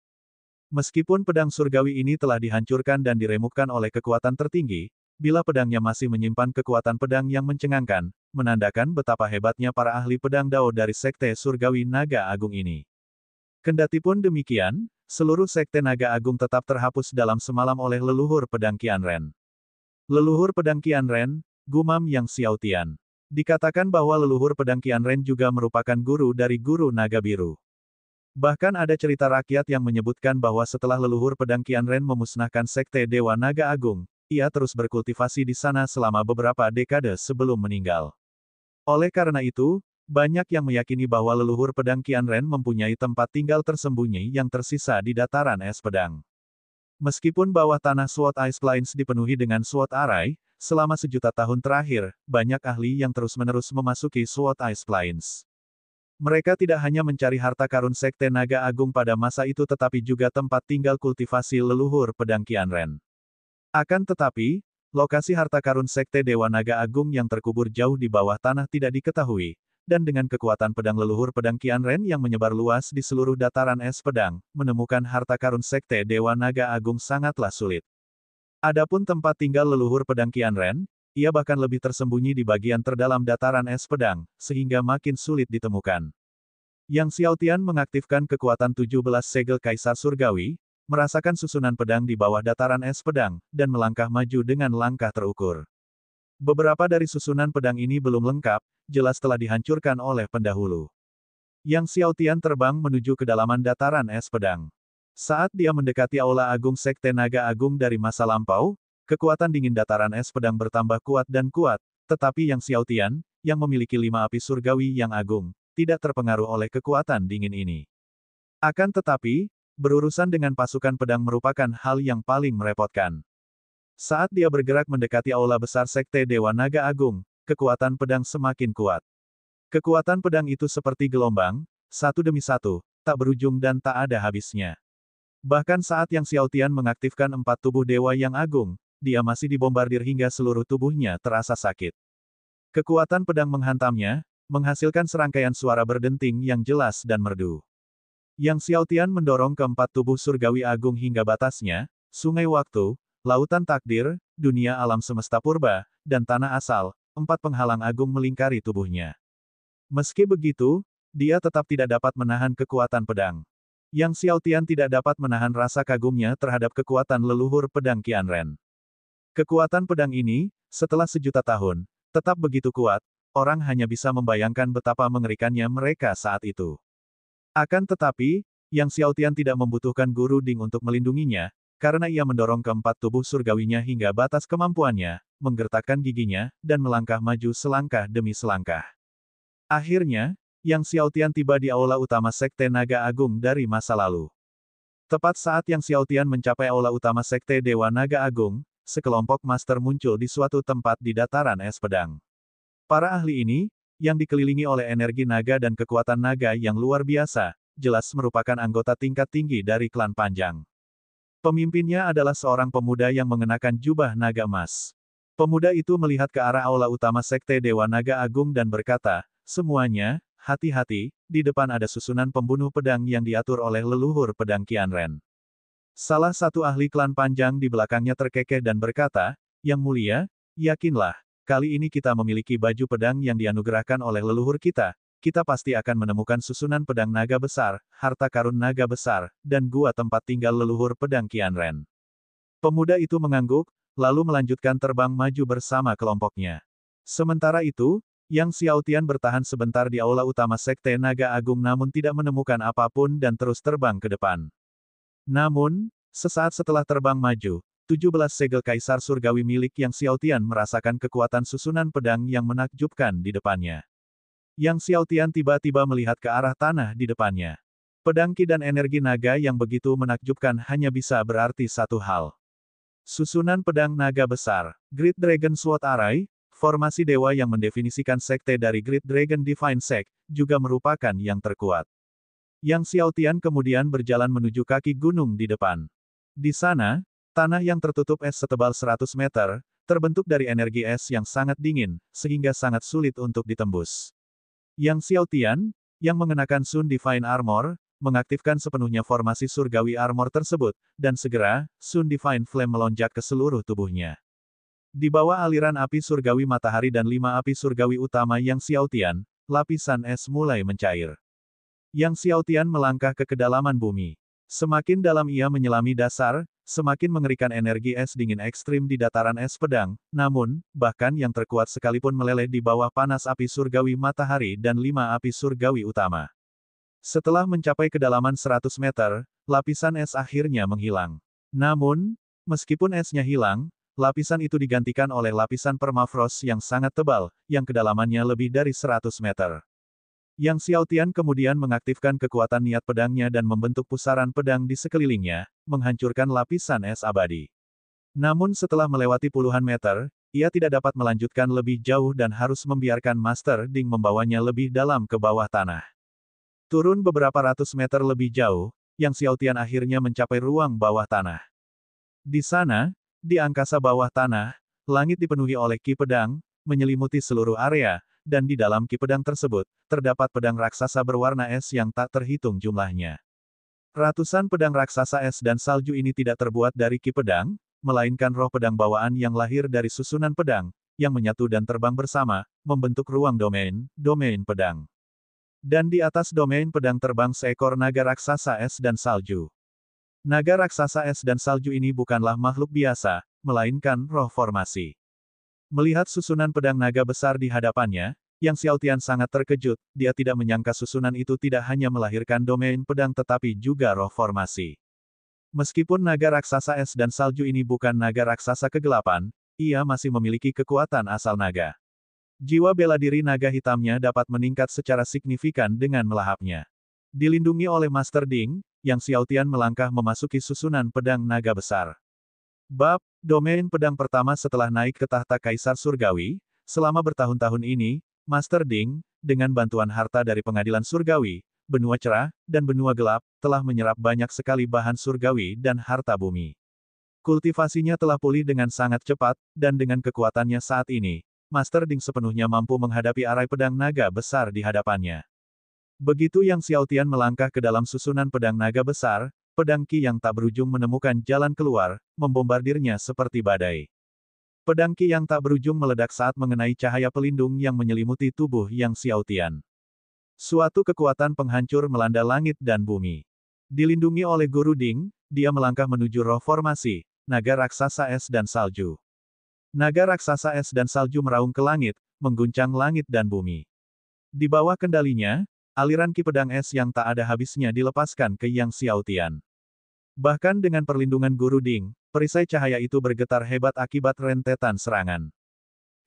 Meskipun pedang surgawi ini telah dihancurkan dan diremukkan oleh kekuatan tertinggi, bila pedangnya masih menyimpan kekuatan pedang yang mencengangkan, menandakan betapa hebatnya para ahli pedang Dao dari Sekte Surgawi Naga Agung ini. Kendatipun demikian, seluruh Sekte Naga Agung tetap terhapus dalam semalam oleh leluhur pedang Qianren. Leluhur pedang Qianren, gumam Yang Xiaotian. Dikatakan bahwa leluhur pedang Qianren juga merupakan guru dari guru naga biru. Bahkan ada cerita rakyat yang menyebutkan bahwa setelah leluhur pedang Qianren memusnahkan Sekte Dewa Naga Agung, ia terus berkultivasi di sana selama beberapa dekade sebelum meninggal. Oleh karena itu, Banyak yang meyakini bahwa leluhur pedang Qianren mempunyai tempat tinggal tersembunyi yang tersisa di dataran es pedang. Meskipun bawah tanah Sword Ice Plains dipenuhi dengan Sword Array, selama sejuta tahun terakhir, banyak ahli yang terus-menerus memasuki Sword Ice Plains. Mereka tidak hanya mencari harta karun Sekte Naga Agung pada masa itu tetapi juga tempat tinggal kultivasi leluhur pedang Qianren. Akan tetapi, lokasi harta karun Sekte Dewa Naga Agung yang terkubur jauh di bawah tanah tidak diketahui, dan dengan kekuatan pedang leluhur pedang Qianren yang menyebar luas di seluruh dataran es pedang, menemukan harta karun Sekte Dewa Naga Agung sangatlah sulit. Adapun tempat tinggal leluhur pedang Qianren, ia bahkan lebih tersembunyi di bagian terdalam dataran es pedang, sehingga makin sulit ditemukan. Yang Xiaotian mengaktifkan kekuatan 17 segel Kaisar Surgawi, merasakan susunan pedang di bawah dataran es pedang, dan melangkah maju dengan langkah terukur. Beberapa dari susunan pedang ini belum lengkap, jelas telah dihancurkan oleh pendahulu. Yang Xiaotian terbang menuju kedalaman dataran es pedang. Saat dia mendekati Aula Agung Sekte Naga Agung dari masa lampau, kekuatan dingin dataran es pedang bertambah kuat dan kuat, tetapi Yang Xiaotian, yang memiliki 5 api surgawi yang agung, tidak terpengaruh oleh kekuatan dingin ini. Akan tetapi, berurusan dengan pasukan pedang merupakan hal yang paling merepotkan. Saat dia bergerak mendekati aula besar Sekte Dewa Naga Agung, kekuatan pedang semakin kuat. Kekuatan pedang itu seperti gelombang, satu demi satu, tak berujung dan tak ada habisnya. Bahkan saat Yang Xiaotian mengaktifkan 4 tubuh dewa yang agung, dia masih dibombardir hingga seluruh tubuhnya terasa sakit. Kekuatan pedang menghantamnya, menghasilkan serangkaian suara berdenting yang jelas dan merdu. Yang Xiaotian mendorong keempat tubuh surgawi agung hingga batasnya, sungai waktu, lautan takdir, dunia alam semesta purba, dan tanah asal, 4 penghalang agung melingkari tubuhnya. Meski begitu, dia tetap tidak dapat menahan kekuatan pedang. Yang Xiaotian tidak dapat menahan rasa kagumnya terhadap kekuatan leluhur pedang Qianren. Kekuatan pedang ini, setelah sejuta tahun, tetap begitu kuat, orang hanya bisa membayangkan betapa mengerikannya mereka saat itu. Akan tetapi, Yang Xiaotian tidak membutuhkan guru Ding untuk melindunginya, karena ia mendorong keempat tubuh surgawinya hingga batas kemampuannya, menggertakkan giginya, dan melangkah maju selangkah demi selangkah. Akhirnya, Yang Xiaotian tiba di aula utama Sekte Naga Agung dari masa lalu. Tepat saat Yang Xiaotian mencapai aula utama Sekte Dewa Naga Agung, sekelompok master muncul di suatu tempat di dataran es pedang. Para ahli ini, yang dikelilingi oleh energi naga dan kekuatan naga yang luar biasa, jelas merupakan anggota tingkat tinggi dari klan Panjang. Pemimpinnya adalah seorang pemuda yang mengenakan jubah naga emas. Pemuda itu melihat ke arah aula utama Sekte Dewa Naga Agung dan berkata, "Semuanya, hati-hati, di depan ada susunan pembunuh pedang yang diatur oleh leluhur pedang Qianren." Salah satu ahli klan Panjang di belakangnya terkekeh dan berkata, "Yang mulia, yakinlah, kali ini kita memiliki baju pedang yang dianugerahkan oleh leluhur kita. Kita pasti akan menemukan susunan pedang naga besar, harta karun naga besar, dan gua tempat tinggal leluhur pedang Qianren." Pemuda itu mengangguk, lalu melanjutkan terbang maju bersama kelompoknya. Sementara itu, Yang Xiaotian bertahan sebentar di aula utama Sekte Naga Agung namun tidak menemukan apapun dan terus terbang ke depan. Namun, sesaat setelah terbang maju, 17 segel Kaisar Surgawi milik Yang Xiaotian merasakan kekuatan susunan pedang yang menakjubkan di depannya. Yang Xiaotian tiba-tiba melihat ke arah tanah di depannya. Pedang Qi dan energi naga yang begitu menakjubkan hanya bisa berarti satu hal. Susunan pedang naga besar, Great Dragon Sword Array, formasi dewa yang mendefinisikan sekte dari Great Dragon Divine Sect, juga merupakan yang terkuat. Yang Xiaotian kemudian berjalan menuju kaki gunung di depan. Di sana, tanah yang tertutup es setebal 100 meter, terbentuk dari energi es yang sangat dingin, sehingga sangat sulit untuk ditembus. Yang Xiaotian, yang mengenakan Sun Divine Armor, mengaktifkan sepenuhnya formasi surgawi armor tersebut, dan segera, Sun Divine Flame melonjak ke seluruh tubuhnya. Di bawah aliran api surgawi matahari dan 5 api surgawi utama Yang Xiaotian, lapisan es mulai mencair. Yang Xiaotian melangkah ke kedalaman bumi. Semakin dalam ia menyelami dasar, semakin mengerikan energi es dingin ekstrim di dataran es pedang, namun, bahkan yang terkuat sekalipun meleleh di bawah panas api surgawi matahari dan 5 api surgawi utama. Setelah mencapai kedalaman 100 meter, lapisan es akhirnya menghilang. Namun, meskipun esnya hilang, lapisan itu digantikan oleh lapisan permafrost yang sangat tebal, yang kedalamannya lebih dari 100 meter. Yang Xiaotian kemudian mengaktifkan kekuatan niat pedangnya dan membentuk pusaran pedang di sekelilingnya, menghancurkan lapisan es abadi. Namun setelah melewati puluhan meter, ia tidak dapat melanjutkan lebih jauh dan harus membiarkan Master Ding membawanya lebih dalam ke bawah tanah. Turun beberapa ratus meter lebih jauh, Yang Xiaotian akhirnya mencapai ruang bawah tanah. Di sana, di angkasa bawah tanah, langit dipenuhi oleh ki pedang, menyelimuti seluruh area, dan di dalam ki pedang tersebut, terdapat pedang raksasa berwarna es yang tak terhitung jumlahnya. Ratusan pedang raksasa es dan salju ini tidak terbuat dari ki pedang, melainkan roh pedang bawaan yang lahir dari susunan pedang, yang menyatu dan terbang bersama, membentuk ruang domain pedang. Dan di atas domain pedang terbang seekor naga raksasa es dan salju. Naga raksasa es dan salju ini bukanlah makhluk biasa, melainkan roh formasi. Melihat susunan pedang naga besar di hadapannya, Yang Xiaotian sangat terkejut, dia tidak menyangka susunan itu tidak hanya melahirkan domain pedang tetapi juga roh formasi. Meskipun naga raksasa es dan salju ini bukan naga raksasa kegelapan, ia masih memiliki kekuatan asal naga. Jiwa bela diri naga hitamnya dapat meningkat secara signifikan dengan melahapnya. Dilindungi oleh Master Ding, Yang Xiaotian melangkah memasuki susunan pedang naga besar. Bab, domain pedang pertama setelah naik ke tahta Kaisar Surgawi, selama bertahun-tahun ini, Master Ding, dengan bantuan harta dari pengadilan surgawi, benua cerah, dan benua gelap, telah menyerap banyak sekali bahan surgawi dan harta bumi. Kultivasinya telah pulih dengan sangat cepat, dan dengan kekuatannya saat ini, Master Ding sepenuhnya mampu menghadapi arai pedang naga besar di hadapannya. Begitu Yang Xiaotian melangkah ke dalam susunan pedang naga besar, pedang Qi yang tak berujung menemukan jalan keluar, membombardirnya seperti badai. Pedang Qi yang tak berujung meledak saat mengenai cahaya pelindung yang menyelimuti tubuh Yang Xiaotian. Suatu kekuatan penghancur melanda langit dan bumi. Dilindungi oleh Guru Ding, dia melangkah menuju roh formasi, naga raksasa es dan salju. Naga raksasa es dan salju meraung ke langit, mengguncang langit dan bumi. Di bawah kendalinya, aliran ki pedang es yang tak ada habisnya dilepaskan ke Yang Xiaotian. Bahkan dengan perlindungan Guru Ding, perisai cahaya itu bergetar hebat akibat rentetan serangan.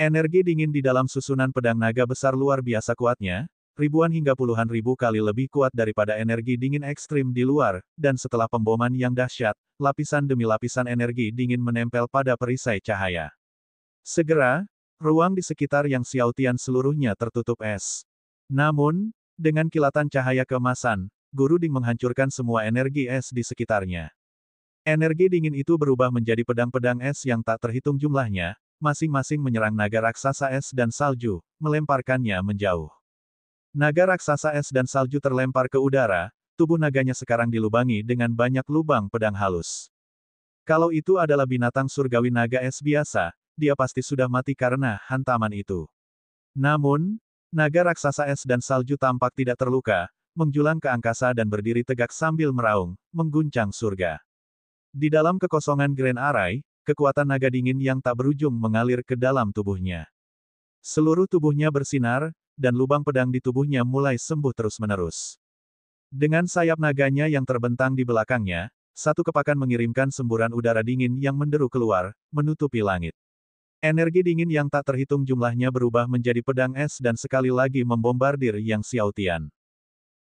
Energi dingin di dalam susunan pedang naga besar luar biasa kuatnya, ribuan hingga puluhan ribu kali lebih kuat daripada energi dingin ekstrim di luar, dan setelah pemboman yang dahsyat, lapisan demi lapisan energi dingin menempel pada perisai cahaya. Segera, ruang di sekitar Yang Xiaotian seluruhnya tertutup es. Namun, dengan kilatan cahaya keemasan, Guru Ding menghancurkan semua energi es di sekitarnya. Energi dingin itu berubah menjadi pedang-pedang es yang tak terhitung jumlahnya, masing-masing menyerang naga raksasa es dan salju, melemparkannya menjauh. Naga raksasa es dan salju terlempar ke udara, tubuh naganya sekarang dilubangi dengan banyak lubang pedang halus. Kalau itu adalah binatang surgawi naga es biasa, dia pasti sudah mati karena hantaman itu. Namun, naga raksasa es dan salju tampak tidak terluka, menjulang ke angkasa dan berdiri tegak sambil meraung, mengguncang surga. Di dalam kekosongan Grand Array, kekuatan naga dingin yang tak berujung mengalir ke dalam tubuhnya. Seluruh tubuhnya bersinar, dan lubang pedang di tubuhnya mulai sembuh terus-menerus. Dengan sayap naganya yang terbentang di belakangnya, satu kepakan mengirimkan semburan udara dingin yang menderu keluar, menutupi langit. Energi dingin yang tak terhitung jumlahnya berubah menjadi pedang es dan sekali lagi membombardir Yang Xiaotian.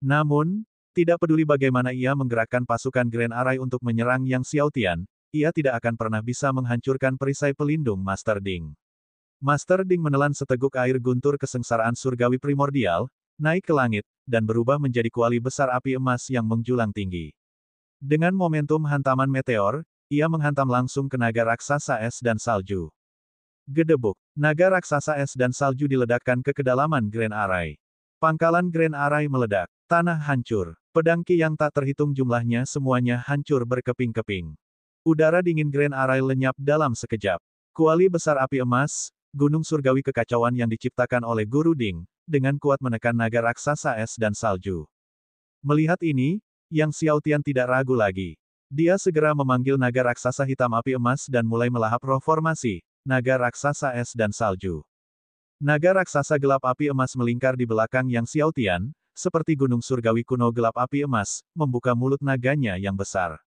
Namun, tidak peduli bagaimana ia menggerakkan pasukan Grand Array untuk menyerang Yang Xiaotian, ia tidak akan pernah bisa menghancurkan perisai pelindung Master Ding. Master Ding menelan seteguk air guntur kesengsaraan surgawi primordial, naik ke langit, dan berubah menjadi kuali besar api emas yang menjulang tinggi. Dengan momentum hantaman meteor, ia menghantam langsung ke naga raksasa es dan salju. Gedebuk. Naga raksasa es dan salju diledakkan ke kedalaman Grand Array. Pangkalan Grand Array meledak. Tanah hancur. Pedang Qi yang tak terhitung jumlahnya semuanya hancur berkeping-keping. Udara dingin Grand Array lenyap dalam sekejap. Kuali besar api emas, gunung surgawi kekacauan yang diciptakan oleh Guru Ding, dengan kuat menekan naga raksasa es dan salju. Melihat ini, Yang Xiaotian tidak ragu lagi. Dia segera memanggil naga raksasa hitam api emas dan mulai melahap roh formasi, naga raksasa es dan salju. Naga raksasa gelap api emas melingkar di belakang Yang Xiaotian, seperti gunung surgawi kuno gelap api emas, membuka mulut naganya yang besar.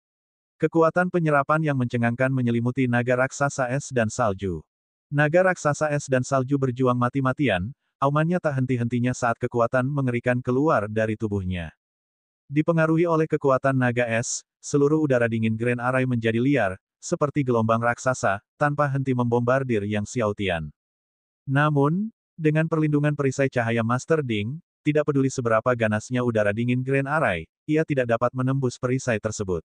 Kekuatan penyerapan yang mencengangkan menyelimuti naga raksasa es dan salju. Naga raksasa es dan salju berjuang mati-matian, aumannya tak henti-hentinya saat kekuatan mengerikan keluar dari tubuhnya. Dipengaruhi oleh kekuatan naga es, seluruh udara dingin Grand Array menjadi liar, seperti gelombang raksasa, tanpa henti membombardir Yang Xiaotian. Namun, dengan perlindungan perisai cahaya Master Ding, tidak peduli seberapa ganasnya udara dingin Grand Array, ia tidak dapat menembus perisai tersebut.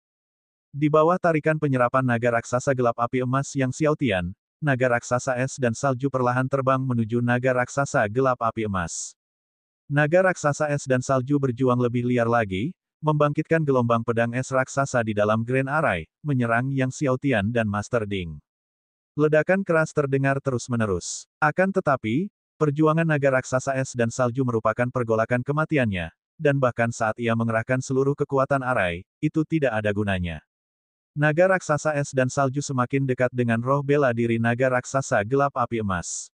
Di bawah tarikan penyerapan naga raksasa gelap api emas Yang Xiaotian, naga raksasa es dan salju perlahan terbang menuju naga raksasa gelap api emas. Naga raksasa es dan salju berjuang lebih liar lagi, membangkitkan gelombang pedang es raksasa di dalam Grand Array, menyerang Yang Xiaotian dan Master Ding. Ledakan keras terdengar terus-menerus. Akan tetapi, perjuangan naga raksasa es dan salju merupakan pergolakan kematiannya, dan bahkan saat ia mengerahkan seluruh kekuatan Array, itu tidak ada gunanya. Naga raksasa es dan salju semakin dekat dengan roh bela diri naga raksasa gelap api emas.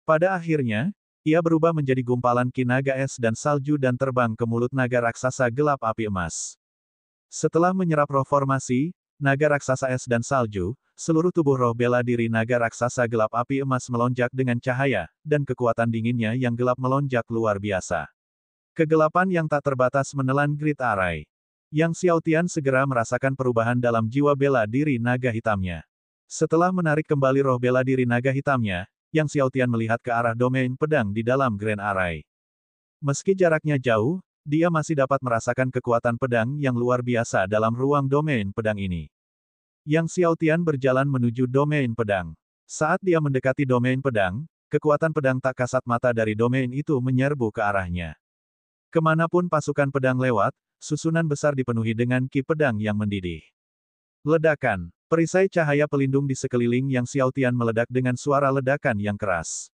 Pada akhirnya, ia berubah menjadi gumpalan ki naga es dan salju dan terbang ke mulut naga raksasa gelap api emas. Setelah menyerap roh formasi, naga raksasa es dan salju, seluruh tubuh roh bela diri naga raksasa gelap api emas melonjak dengan cahaya, dan kekuatan dinginnya yang gelap melonjak luar biasa. Kegelapan yang tak terbatas menelan Great Array. Yang Xiaotian segera merasakan perubahan dalam jiwa bela diri naga hitamnya. Setelah menarik kembali roh bela diri naga hitamnya, Yang Xiaotian melihat ke arah domain pedang di dalam Grand Array. Meski jaraknya jauh, dia masih dapat merasakan kekuatan pedang yang luar biasa dalam ruang domain pedang ini. Yang Xiaotian berjalan menuju domain pedang. Saat dia mendekati domain pedang, kekuatan pedang tak kasat mata dari domain itu menyerbu ke arahnya. Kemanapun pasukan pedang lewat, susunan besar dipenuhi dengan ki pedang yang mendidih. Ledakan. Perisai cahaya pelindung di sekeliling Yang Xiaotian meledak dengan suara ledakan yang keras.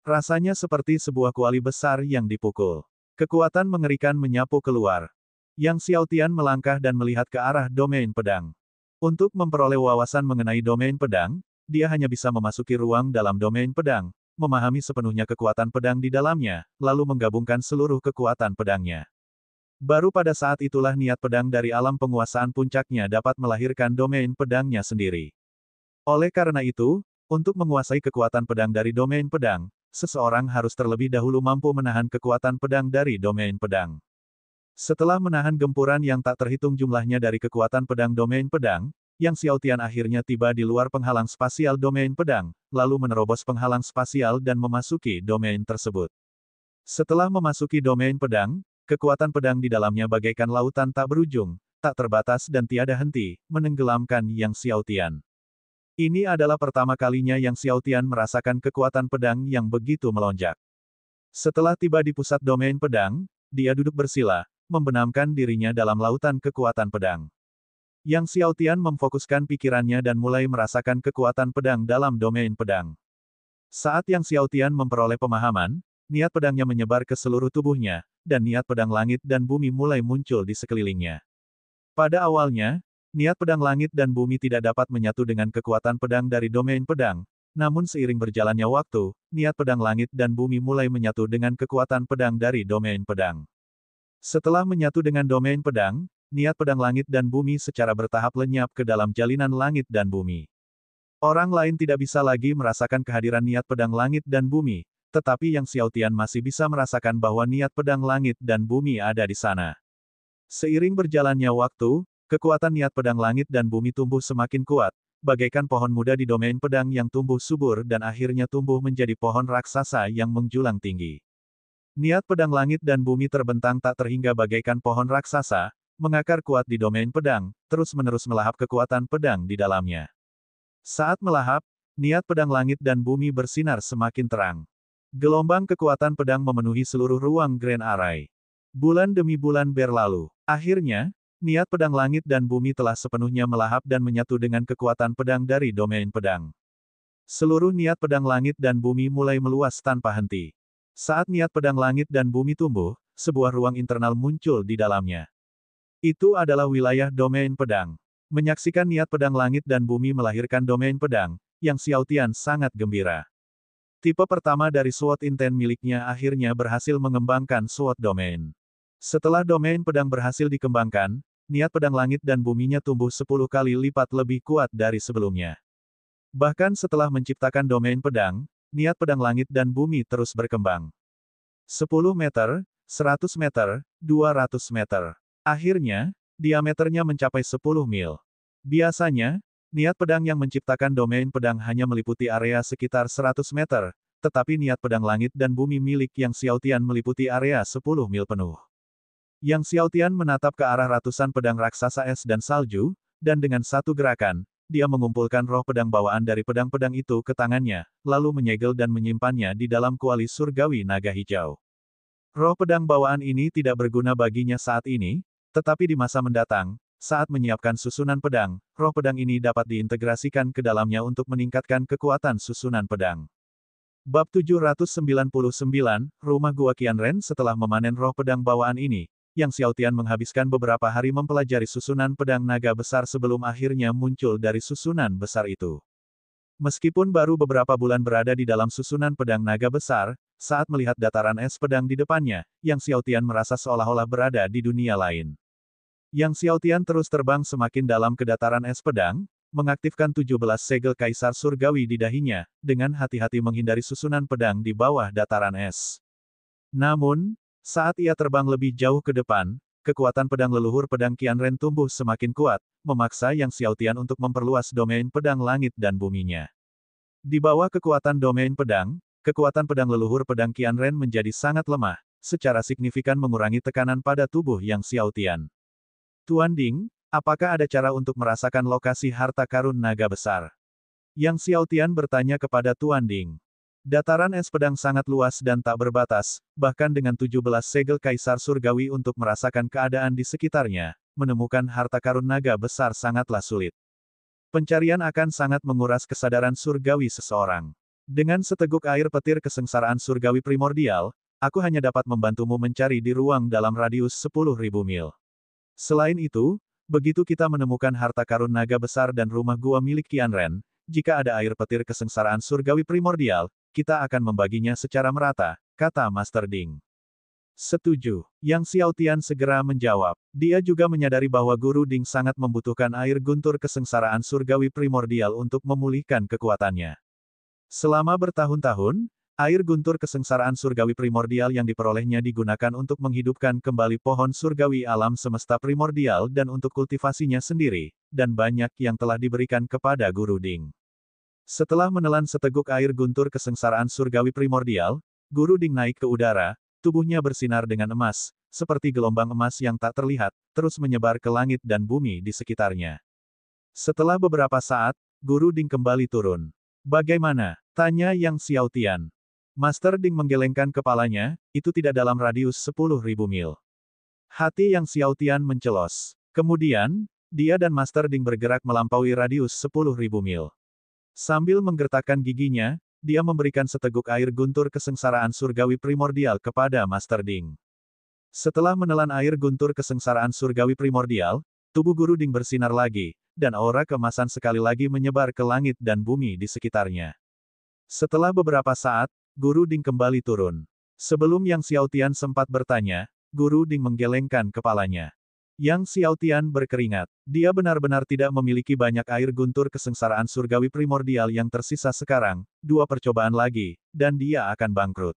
Rasanya seperti sebuah kuali besar yang dipukul. Kekuatan mengerikan menyapu keluar. Yang Xiaotian melangkah dan melihat ke arah domain pedang. Untuk memperoleh wawasan mengenai domain pedang, dia hanya bisa memasuki ruang dalam domain pedang, memahami sepenuhnya kekuatan pedang di dalamnya, lalu menggabungkan seluruh kekuatan pedangnya. Baru pada saat itulah niat pedang dari alam penguasaan puncaknya dapat melahirkan domain pedangnya sendiri. Oleh karena itu, untuk menguasai kekuatan pedang dari domain pedang, seseorang harus terlebih dahulu mampu menahan kekuatan pedang dari domain pedang. Setelah menahan gempuran yang tak terhitung jumlahnya dari kekuatan pedang domain pedang, Yang Xiaotian akhirnya tiba di luar penghalang spasial domain pedang, lalu menerobos penghalang spasial dan memasuki domain tersebut. Setelah memasuki domain pedang, kekuatan pedang di dalamnya bagaikan lautan tak berujung, tak terbatas dan tiada henti, menenggelamkan Yang Xiaotian. Ini adalah pertama kalinya Yang Xiaotian merasakan kekuatan pedang yang begitu melonjak. Setelah tiba di pusat domain pedang, dia duduk bersila, membenamkan dirinya dalam lautan kekuatan pedang. Yang Xiaotian memfokuskan pikirannya dan mulai merasakan kekuatan pedang dalam domain pedang. Saat Yang Xiaotian memperoleh pemahaman, niat pedangnya menyebar ke seluruh tubuhnya, dan niat pedang langit dan bumi mulai muncul di sekelilingnya. Pada awalnya, niat pedang langit dan bumi tidak dapat menyatu dengan kekuatan pedang dari domain pedang, namun seiring berjalannya waktu, niat pedang langit dan bumi mulai menyatu dengan kekuatan pedang dari domain pedang. Setelah menyatu dengan domain pedang, niat pedang langit dan bumi secara bertahap lenyap ke dalam jalinan langit dan bumi. Orang lain tidak bisa lagi merasakan kehadiran niat pedang langit dan bumi, tetapi Yang Xiaotian masih bisa merasakan bahwa niat pedang langit dan bumi ada di sana. Seiring berjalannya waktu, kekuatan niat pedang langit dan bumi tumbuh semakin kuat, bagaikan pohon muda di domain pedang yang tumbuh subur dan akhirnya tumbuh menjadi pohon raksasa yang menjulang tinggi. Niat pedang langit dan bumi terbentang tak terhingga bagaikan pohon raksasa, mengakar kuat di domain pedang, terus-menerus melahap kekuatan pedang di dalamnya. Saat melahap, niat pedang langit dan bumi bersinar semakin terang. Gelombang kekuatan pedang memenuhi seluruh ruang Grand Array. Bulan demi bulan berlalu. Akhirnya, niat pedang langit dan bumi telah sepenuhnya melahap dan menyatu dengan kekuatan pedang dari domain pedang. Seluruh niat pedang langit dan bumi mulai meluas tanpa henti. Saat niat pedang langit dan bumi tumbuh, sebuah ruang internal muncul di dalamnya. Itu adalah wilayah domain pedang. Menyaksikan niat pedang langit dan bumi melahirkan domain pedang, Yang Xiaotian sangat gembira. Tipe pertama dari SWOT Intent miliknya akhirnya berhasil mengembangkan SWOT domain. Setelah domain pedang berhasil dikembangkan, niat pedang langit dan buminya tumbuh 10 kali lipat lebih kuat dari sebelumnya. Bahkan setelah menciptakan domain pedang, niat pedang langit dan bumi terus berkembang. 10 meter, 100 meter, 200 meter. Akhirnya, diameternya mencapai 10 mil. Biasanya, niat pedang yang menciptakan domain pedang hanya meliputi area sekitar 100 meter, tetapi niat pedang langit dan bumi milik Yang Xiaotian meliputi area 10 mil penuh. Yang Xiaotian menatap ke arah ratusan pedang raksasa es dan salju, dan dengan satu gerakan, dia mengumpulkan roh pedang bawaan dari pedang-pedang itu ke tangannya, lalu menyegel dan menyimpannya di dalam kuali surgawi naga hijau. Roh pedang bawaan ini tidak berguna baginya saat ini, tetapi di masa mendatang, saat menyiapkan susunan pedang, roh pedang ini dapat diintegrasikan ke dalamnya untuk meningkatkan kekuatan susunan pedang. Bab 799, Rumah Gua Qianren. Setelah memanen roh pedang bawaan ini, Yang Xiaotian menghabiskan beberapa hari mempelajari susunan pedang naga besar sebelum akhirnya muncul dari susunan besar itu. Meskipun baru beberapa bulan berada di dalam susunan pedang naga besar, saat melihat dataran es pedang di depannya, Yang Xiaotian merasa seolah-olah berada di dunia lain. Yang Xiaotian terus terbang semakin dalam ke dataran es pedang, mengaktifkan 17 segel kaisar surgawi di dahinya, dengan hati-hati menghindari susunan pedang di bawah dataran es. Namun, saat ia terbang lebih jauh ke depan, kekuatan pedang leluhur pedang Qianren tumbuh semakin kuat, memaksa Yang Xiaotian untuk memperluas domain pedang langit dan buminya. Di bawah kekuatan domain pedang, kekuatan pedang leluhur pedang Qianren menjadi sangat lemah, secara signifikan mengurangi tekanan pada tubuh Yang Xiaotian. Tuan Ding, apakah ada cara untuk merasakan lokasi harta karun naga besar? Yang Xiaotian bertanya kepada Tuan Ding. Dataran es pedang sangat luas dan tak berbatas, bahkan dengan 17 segel kaisar surgawi untuk merasakan keadaan di sekitarnya, menemukan harta karun naga besar sangatlah sulit. Pencarian akan sangat menguras kesadaran surgawi seseorang. Dengan seteguk air petir kesengsaraan surgawi primordial, aku hanya dapat membantumu mencari di ruang dalam radius 10.000 mil. Selain itu, begitu kita menemukan harta karun naga besar dan rumah gua milik Qianren, jika ada air petir kesengsaraan surgawi primordial, kita akan membaginya secara merata, kata Master Ding. Setuju. Yang Xiaotian segera menjawab. Dia juga menyadari bahwa Guru Ding sangat membutuhkan air guntur kesengsaraan surgawi primordial untuk memulihkan kekuatannya. Selama bertahun-tahun, air guntur kesengsaraan surgawi primordial yang diperolehnya digunakan untuk menghidupkan kembali pohon surgawi alam semesta primordial dan untuk kultivasinya sendiri, dan banyak yang telah diberikan kepada Guru Ding. Setelah menelan seteguk air guntur kesengsaraan surgawi primordial, Guru Ding naik ke udara, tubuhnya bersinar dengan emas, seperti gelombang emas yang tak terlihat, terus menyebar ke langit dan bumi di sekitarnya. Setelah beberapa saat, Guru Ding kembali turun. Bagaimana? Tanya Yang Xiaotian. Master Ding menggelengkan kepalanya, itu tidak dalam radius 10.000 mil. Hati Yang Xiaotian mencelos. Kemudian, dia dan Master Ding bergerak melampaui radius 10.000 mil. Sambil menggertakkan giginya, dia memberikan seteguk air guntur kesengsaraan surgawi primordial kepada Master Ding. Setelah menelan air guntur kesengsaraan surgawi primordial, tubuh Guru Ding bersinar lagi, dan aura keemasan sekali lagi menyebar ke langit dan bumi di sekitarnya. Setelah beberapa saat, Guru Ding kembali turun. Sebelum Yang Xiaotian sempat bertanya, Guru Ding menggelengkan kepalanya. Yang Xiaotian berkeringat. Dia benar-benar tidak memiliki banyak air guntur kesengsaraan surgawi primordial yang tersisa sekarang, 2 percobaan lagi, dan dia akan bangkrut.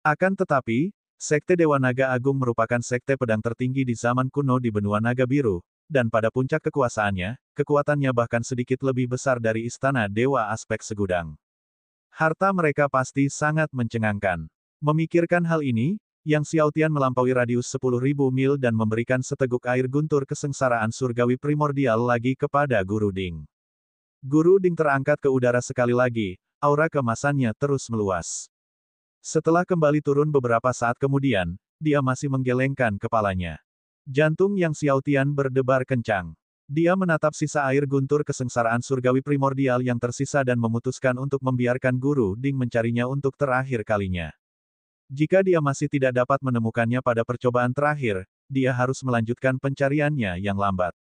Akan tetapi, Sekte Dewa Naga Agung merupakan sekte pedang tertinggi di zaman kuno di benua naga biru, dan pada puncak kekuasaannya, kekuatannya bahkan sedikit lebih besar dari Istana Dewa Aspek Segudang. Harta mereka pasti sangat mencengangkan. Memikirkan hal ini, Yang Xiaotian melampaui radius 10.000 mil dan memberikan seteguk air guntur kesengsaraan surgawi primordial lagi kepada Guru Ding. Guru Ding terangkat ke udara sekali lagi, aura keemasannya terus meluas. Setelah kembali turun beberapa saat kemudian, dia masih menggelengkan kepalanya. Jantung Yang Xiaotian berdebar kencang. Dia menatap sisa air guntur kesengsaraan surgawi primordial yang tersisa dan memutuskan untuk membiarkan Guru Ding mencarinya untuk terakhir kalinya. Jika dia masih tidak dapat menemukannya pada percobaan terakhir, dia harus melanjutkan pencariannya yang lambat.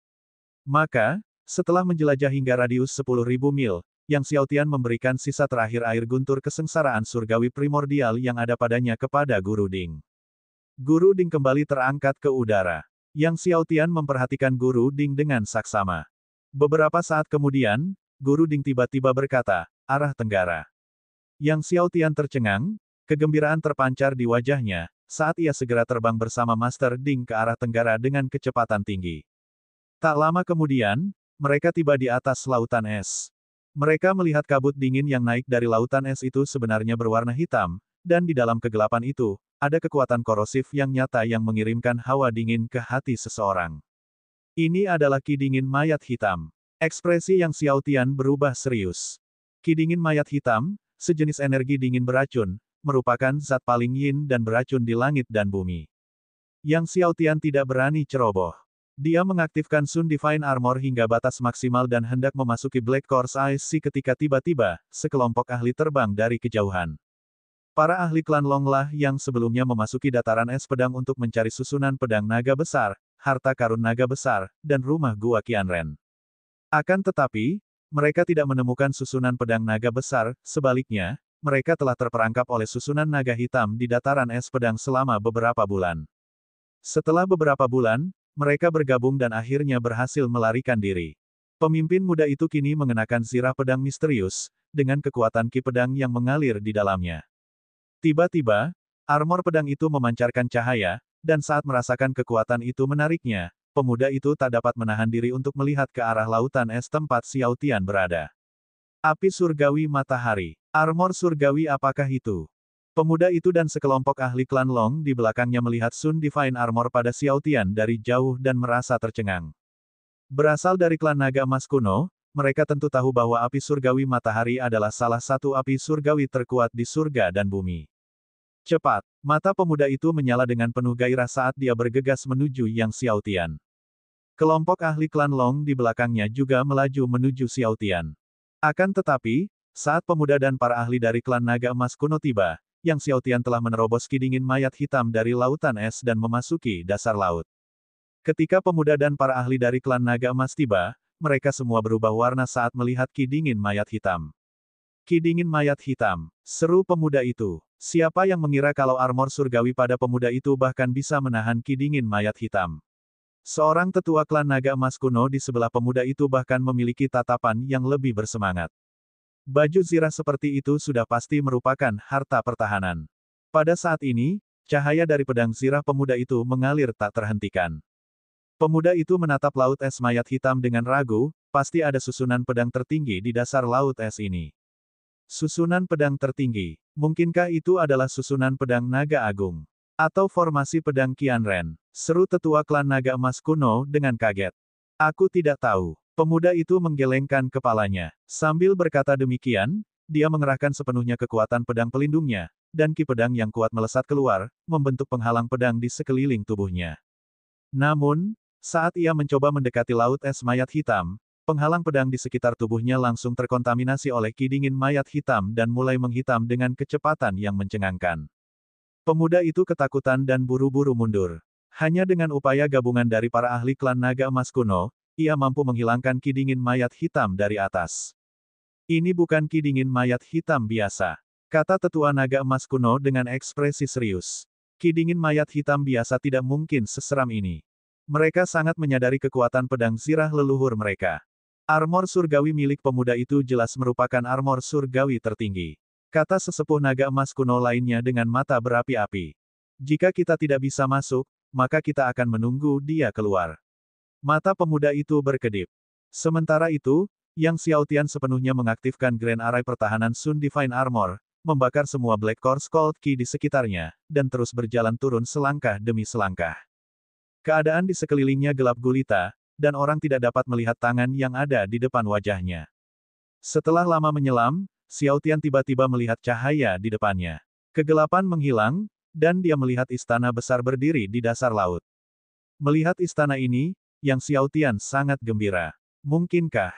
Maka, setelah menjelajah hingga radius 10.000 mil, Yang Xiaotian memberikan sisa terakhir air guntur kesengsaraan surgawi primordial yang ada padanya kepada Guru Ding. Guru Ding kembali terangkat ke udara. Yang Xiaotian memperhatikan Guru Ding dengan saksama. Beberapa saat kemudian, Guru Ding tiba-tiba berkata, arah tenggara. Yang Xiao Tian tercengang, kegembiraan terpancar di wajahnya, saat ia segera terbang bersama Master Ding ke arah tenggara dengan kecepatan tinggi. Tak lama kemudian, mereka tiba di atas lautan es. Mereka melihat kabut dingin yang naik dari lautan es itu sebenarnya berwarna hitam, dan di dalam kegelapan itu, ada kekuatan korosif yang nyata yang mengirimkan hawa dingin ke hati seseorang. Ini adalah ki dingin mayat hitam. Ekspresi yang Xiao Tian berubah serius. Ki dingin mayat hitam, sejenis energi dingin beracun, merupakan zat paling yin dan beracun di langit dan bumi. Yang Xiao Tian tidak berani ceroboh. Dia mengaktifkan Sun Divine Armor hingga batas maksimal dan hendak memasuki Black Course Ice Sea ketika tiba-tiba, sekelompok ahli terbang dari kejauhan. Para ahli klan Long lah yang sebelumnya memasuki dataran es pedang untuk mencari susunan pedang naga besar, harta karun naga besar, dan rumah gua Qianren. Akan tetapi, mereka tidak menemukan susunan pedang naga besar, sebaliknya, mereka telah terperangkap oleh susunan naga hitam di dataran es pedang selama beberapa bulan. Setelah beberapa bulan, mereka bergabung dan akhirnya berhasil melarikan diri. Pemimpin muda itu kini mengenakan zirah pedang misterius, dengan kekuatan ki pedang yang mengalir di dalamnya. Tiba-tiba, armor pedang itu memancarkan cahaya, dan saat merasakan kekuatan itu menariknya, pemuda itu tak dapat menahan diri untuk melihat ke arah lautan es tempat Xiao Tian berada. Api surgawi matahari. Armor surgawi apakah itu? Pemuda itu dan sekelompok ahli klan Long di belakangnya melihat Sun Divine Armor pada Xiao Tian dari jauh dan merasa tercengang. Berasal dari klan naga emas kuno, mereka tentu tahu bahwa api surgawi matahari adalah salah satu api surgawi terkuat di surga dan bumi. Cepat, mata pemuda itu menyala dengan penuh gairah saat dia bergegas menuju Yang Xiao Tian. Kelompok ahli klan Long di belakangnya juga melaju menuju Xiao Tian. Akan tetapi, saat pemuda dan para ahli dari klan naga emas kuno tiba, Yang Xiao Tian telah menerobos ki dingin mayat hitam dari lautan es dan memasuki dasar laut. Ketika pemuda dan para ahli dari klan naga emas tiba, mereka semua berubah warna saat melihat ki dingin mayat hitam. Ki dingin mayat hitam, seru pemuda itu. Siapa yang mengira kalau armor surgawi pada pemuda itu bahkan bisa menahan ki dingin mayat hitam? Seorang tetua klan naga emas kuno di sebelah pemuda itu bahkan memiliki tatapan yang lebih bersemangat. Baju zirah seperti itu sudah pasti merupakan harta pertahanan. Pada saat ini, cahaya dari pedang zirah pemuda itu mengalir tak terhentikan. Pemuda itu menatap laut es mayat hitam dengan ragu, pasti ada susunan pedang tertinggi di dasar laut es ini. Susunan pedang tertinggi, mungkinkah itu adalah susunan pedang naga agung? Atau formasi pedang Qianren, seru tetua klan naga emas kuno dengan kaget. Aku tidak tahu. Pemuda itu menggelengkan kepalanya. Sambil berkata demikian, dia mengerahkan sepenuhnya kekuatan pedang pelindungnya, dan ki pedang yang kuat melesat keluar, membentuk penghalang pedang di sekeliling tubuhnya. Namun, saat ia mencoba mendekati laut es mayat hitam, penghalang pedang di sekitar tubuhnya langsung terkontaminasi oleh ki dingin mayat hitam dan mulai menghitam dengan kecepatan yang mencengangkan. Pemuda itu ketakutan dan buru-buru mundur. Hanya dengan upaya gabungan dari para ahli klan naga emas kuno, ia mampu menghilangkan ki dingin mayat hitam dari atas. Ini bukan ki dingin mayat hitam biasa, kata tetua naga emas kuno dengan ekspresi serius. Ki dingin mayat hitam biasa tidak mungkin seseram ini. Mereka sangat menyadari kekuatan pedang zirah leluhur mereka. Armor surgawi milik pemuda itu jelas merupakan armor surgawi tertinggi. Kata sesepuh naga emas kuno lainnya dengan mata berapi-api. Jika kita tidak bisa masuk, maka kita akan menunggu dia keluar. Mata pemuda itu berkedip. Sementara itu, Yang Xiao Tian sepenuhnya mengaktifkan Grand Array pertahanan Sun Divine Armor, membakar semua Black Course Cold Ki di sekitarnya, dan terus berjalan turun selangkah demi selangkah. Keadaan di sekelilingnya gelap gulita, dan orang tidak dapat melihat tangan yang ada di depan wajahnya. Setelah lama menyelam, Xiao Tian tiba-tiba melihat cahaya di depannya. Kegelapan menghilang, dan dia melihat istana besar berdiri di dasar laut. Melihat istana ini, Yang Xiao Tian sangat gembira. Mungkinkah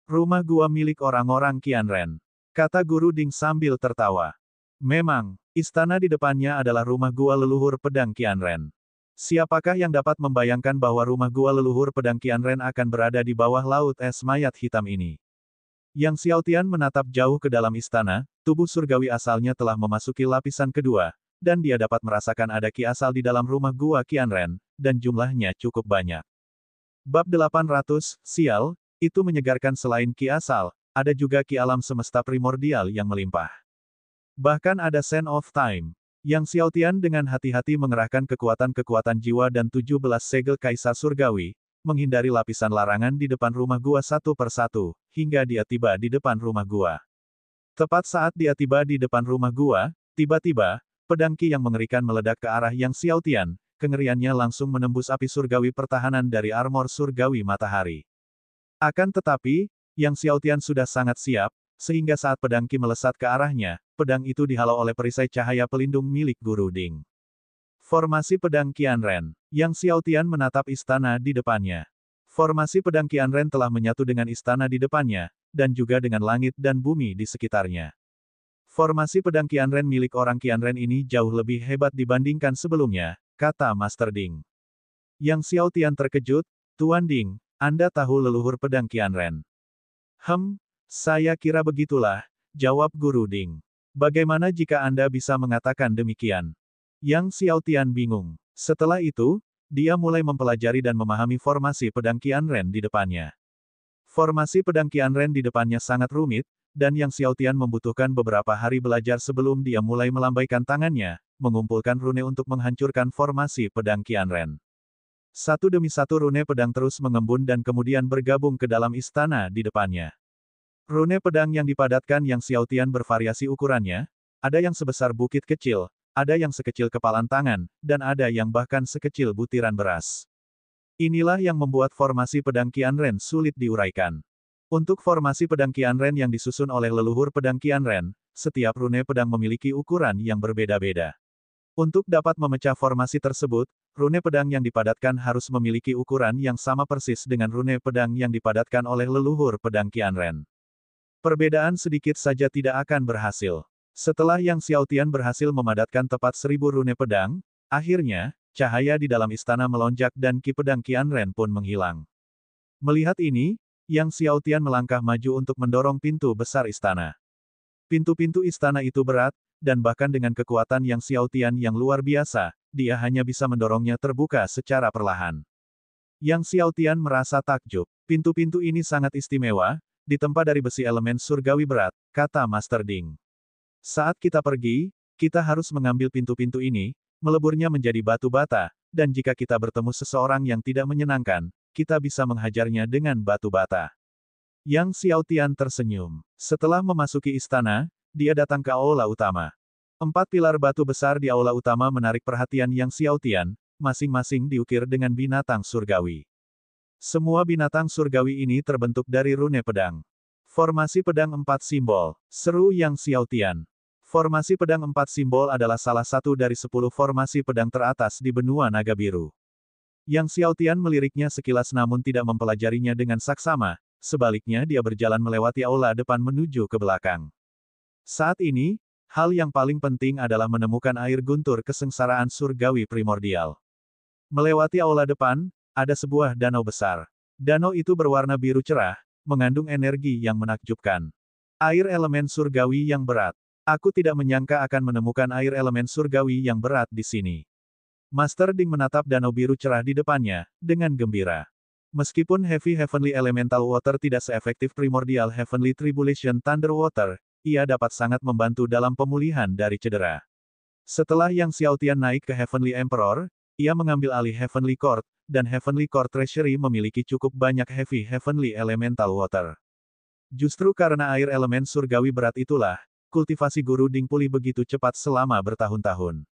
rumah gua milik orang-orang Qianren? Kata Guru Ding sambil tertawa. Memang, istana di depannya adalah rumah gua leluhur pedang Qianren. Siapakah yang dapat membayangkan bahwa rumah gua leluhur pedang Qianren akan berada di bawah laut es mayat hitam ini? Yang Xiao Tian menatap jauh ke dalam istana, tubuh surgawi asalnya telah memasuki lapisan kedua, dan dia dapat merasakan ada ki asal di dalam rumah gua Qianren, dan jumlahnya cukup banyak. Bab 800, Sial, itu menyegarkan selain ki asal, ada juga ki alam semesta primordial yang melimpah. Bahkan ada Sand of Time. Yang Xiaotian dengan hati-hati mengerahkan kekuatan-kekuatan jiwa dan 17 segel Kaisar Surgawi, menghindari lapisan larangan di depan rumah gua satu persatu, hingga dia tiba di depan rumah gua. Tepat saat dia tiba di depan rumah gua, tiba-tiba, pedang Qi yang mengerikan meledak ke arah Yang Xiaotian, kengeriannya langsung menembus api surgawi pertahanan dari armor surgawi matahari. Akan tetapi, Yang Xiaotian sudah sangat siap, sehingga saat pedang Qi melesat ke arahnya, pedang itu dihalau oleh perisai cahaya pelindung milik Guru Ding. Formasi pedang Qianren. Yang Xiaotian menatap istana di depannya. Formasi pedang Qianren telah menyatu dengan istana di depannya, dan juga dengan langit dan bumi di sekitarnya. Formasi pedang Qianren milik orang Qianren ini jauh lebih hebat dibandingkan sebelumnya, kata Master Ding. Yang Xiaotian terkejut, Tuan Ding, Anda tahu leluhur pedang Qianren. Saya kira begitulah, jawab Guru Ding. Bagaimana jika Anda bisa mengatakan demikian? Yang Xiaotian bingung. Setelah itu, dia mulai mempelajari dan memahami formasi pedang Qianren di depannya. Formasi pedang Qianren di depannya sangat rumit, dan Yang Xiaotian membutuhkan beberapa hari belajar sebelum dia mulai melambaikan tangannya, mengumpulkan rune untuk menghancurkan formasi pedang Qianren. Satu demi satu rune pedang terus mengembun dan kemudian bergabung ke dalam istana di depannya. Rune pedang yang dipadatkan Yang Xiaotian bervariasi ukurannya, ada yang sebesar bukit kecil, ada yang sekecil kepalan tangan, dan ada yang bahkan sekecil butiran beras. Inilah yang membuat formasi pedang Qianren sulit diuraikan. Untuk formasi pedang Qianren yang disusun oleh leluhur pedang Qianren, setiap rune pedang memiliki ukuran yang berbeda-beda. Untuk dapat memecah formasi tersebut, rune pedang yang dipadatkan harus memiliki ukuran yang sama persis dengan rune pedang yang dipadatkan oleh leluhur pedang Qianren. Perbedaan sedikit saja tidak akan berhasil. Setelah Yang Xiaotian berhasil memadatkan tepat 1000 rune pedang, akhirnya, cahaya di dalam istana melonjak dan Qi pedang Qianren pun menghilang. Melihat ini, Yang Xiaotian melangkah maju untuk mendorong pintu besar istana. Pintu-pintu istana itu berat, dan bahkan dengan kekuatan Yang Xiaotian yang luar biasa, dia hanya bisa mendorongnya terbuka secara perlahan. Yang Xiaotian merasa takjub. Pintu-pintu ini sangat istimewa, ditempa dari besi elemen surgawi berat, kata Master Ding. Saat kita pergi, kita harus mengambil pintu-pintu ini, meleburnya menjadi batu bata, dan jika kita bertemu seseorang yang tidak menyenangkan, kita bisa menghajarnya dengan batu bata. Yang Xiaotian tersenyum. Setelah memasuki istana, dia datang ke aula utama. 4 pilar batu besar di aula utama menarik perhatian Yang Xiaotian, masing-masing diukir dengan binatang surgawi. Semua binatang surgawi ini terbentuk dari rune pedang. Formasi pedang 4 simbol. Seru Yang Xiaotian. Formasi pedang 4 simbol adalah salah satu dari 10 formasi pedang teratas di benua naga biru. Yang Xiaotian meliriknya sekilas namun tidak mempelajarinya dengan saksama, sebaliknya dia berjalan melewati aula depan menuju ke belakang. Saat ini, hal yang paling penting adalah menemukan air guntur kesengsaraan surgawi primordial. Melewati aula depan, ada sebuah danau besar. Danau itu berwarna biru cerah, mengandung energi yang menakjubkan. Air elemen surgawi yang berat. Aku tidak menyangka akan menemukan air elemen surgawi yang berat di sini. Master Ding menatap danau biru cerah di depannya, dengan gembira. Meskipun Heavy Heavenly Elemental Water tidak seefektif Primordial Heavenly Tribulation Thunder Water, ia dapat sangat membantu dalam pemulihan dari cedera. Setelah Yang Xiaotian naik ke Heavenly Emperor, ia mengambil alih Heavenly Court, dan Heavenly Court Treasury memiliki cukup banyak Heavy Heavenly Elemental Water. Justru karena air elemen surgawi berat itulah, kultivasi Guru Ding pulih begitu cepat selama bertahun-tahun.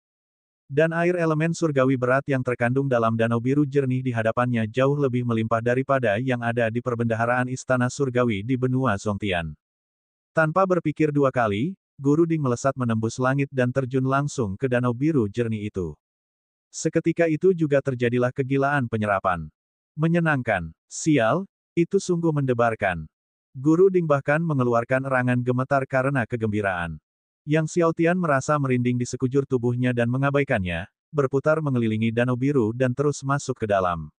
Dan air elemen surgawi berat yang terkandung dalam danau biru jernih di hadapannya jauh lebih melimpah daripada yang ada di perbendaharaan istana surgawi di benua Zongtian. Tanpa berpikir dua kali, Guru Ding melesat menembus langit dan terjun langsung ke danau biru jernih itu. Seketika itu juga terjadilah kegilaan penyerapan. Menyenangkan. Sial, itu sungguh mendebarkan. Guru Ding bahkan mengeluarkan erangan gemetar karena kegembiraan. Yang Xiaotian merasa merinding di sekujur tubuhnya dan mengabaikannya, berputar mengelilingi danau biru dan terus masuk ke dalam.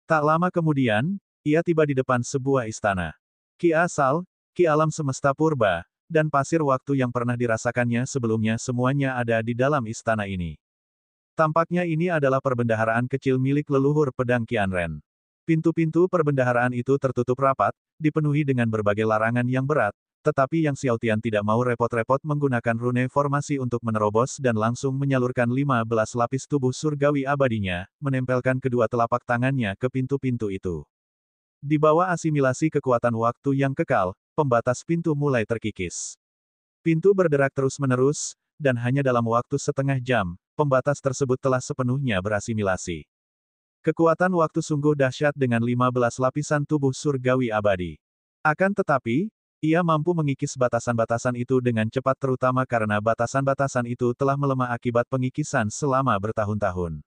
Tak lama kemudian, ia tiba di depan sebuah istana. Ki asal, ki alam semesta purba, dan pasir waktu yang pernah dirasakannya sebelumnya semuanya ada di dalam istana ini. Tampaknya ini adalah perbendaharaan kecil milik leluhur pedang Qianren. Pintu-pintu perbendaharaan itu tertutup rapat, dipenuhi dengan berbagai larangan yang berat, tetapi Yang Xiaotian tidak mau repot-repot menggunakan rune formasi untuk menerobos dan langsung menyalurkan 15 lapis tubuh surgawi abadinya, menempelkan kedua telapak tangannya ke pintu-pintu itu. Di bawah asimilasi kekuatan waktu yang kekal, pembatas pintu mulai terkikis. Pintu berderak terus-menerus, dan hanya dalam waktu setengah jam, pembatas tersebut telah sepenuhnya berasimilasi. Kekuatan waktu sungguh dahsyat dengan 15 lapisan tubuh surgawi abadi. Akan tetapi, ia mampu mengikis batasan-batasan itu dengan cepat terutama karena batasan-batasan itu telah melemah akibat pengikisan selama bertahun-tahun.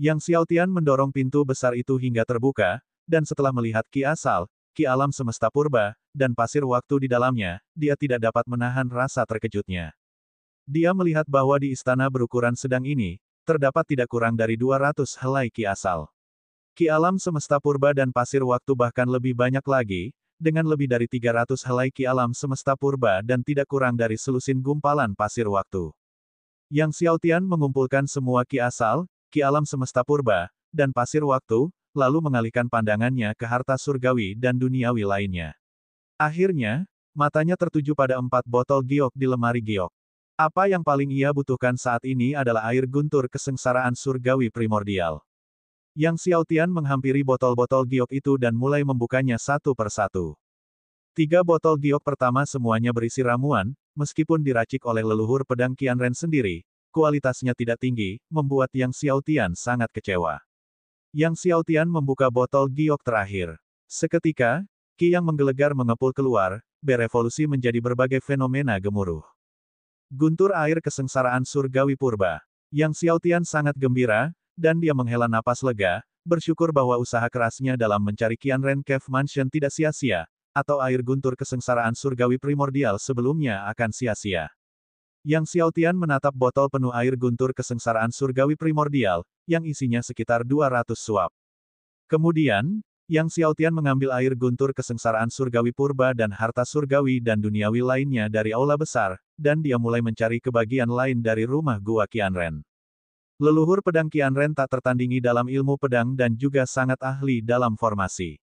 Yang Xiaotian mendorong pintu besar itu hingga terbuka, dan setelah melihat ki asal, ki alam semesta purba, dan pasir waktu di dalamnya, dia tidak dapat menahan rasa terkejutnya. Dia melihat bahwa di istana berukuran sedang ini, terdapat tidak kurang dari 200 helai ki asal. Ki alam semesta purba dan pasir waktu bahkan lebih banyak lagi, dengan lebih dari 300 helai ki alam semesta purba dan tidak kurang dari selusin gumpalan pasir waktu. Yang Xiaotian mengumpulkan semua ki asal, ki alam semesta purba, dan pasir waktu, lalu mengalihkan pandangannya ke harta surgawi dan duniawi lainnya. Akhirnya, matanya tertuju pada 4 botol giok di lemari giok. Apa yang paling ia butuhkan saat ini adalah air guntur kesengsaraan surgawi primordial. Yang Xiaotian menghampiri botol-botol giok itu dan mulai membukanya satu persatu. 3 botol giok pertama semuanya berisi ramuan, meskipun diracik oleh leluhur pedang Qianren sendiri, kualitasnya tidak tinggi, membuat Yang Xiaotian sangat kecewa. Yang Xiaotian membuka botol giok terakhir. Seketika, ki yang menggelegar mengepul keluar, berevolusi menjadi berbagai fenomena gemuruh. Guntur air kesengsaraan surgawi purba. Yang Xiaotian sangat gembira, dan dia menghela napas lega, bersyukur bahwa usaha kerasnya dalam mencari Qianren Cave Mansion tidak sia-sia, atau air guntur kesengsaraan surgawi primordial sebelumnya akan sia-sia. Yang Xiaotian menatap botol penuh air guntur kesengsaraan surgawi primordial, yang isinya sekitar 200 suap. Kemudian, Yang Xiaotian mengambil air guntur kesengsaraan surgawi purba dan harta surgawi dan duniawi lainnya dari aula besar, dan dia mulai mencari kebagian lain dari rumah gua Qianren. Leluhur pedang Qianren tak tertandingi dalam ilmu pedang dan juga sangat ahli dalam formasi.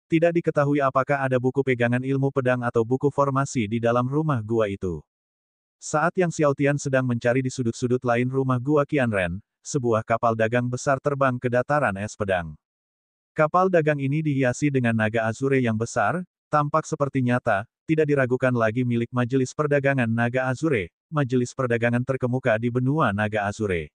Tidak diketahui apakah ada buku pegangan ilmu pedang atau buku formasi di dalam rumah gua itu. Saat Yang Xiaotian sedang mencari di sudut-sudut lain rumah gua Qianren, sebuah kapal dagang besar terbang ke dataran es pedang. Kapal dagang ini dihiasi dengan naga azure yang besar, tampak seperti nyata, tidak diragukan lagi milik Majelis Perdagangan Naga Azure, majelis perdagangan terkemuka di benua Naga Azure.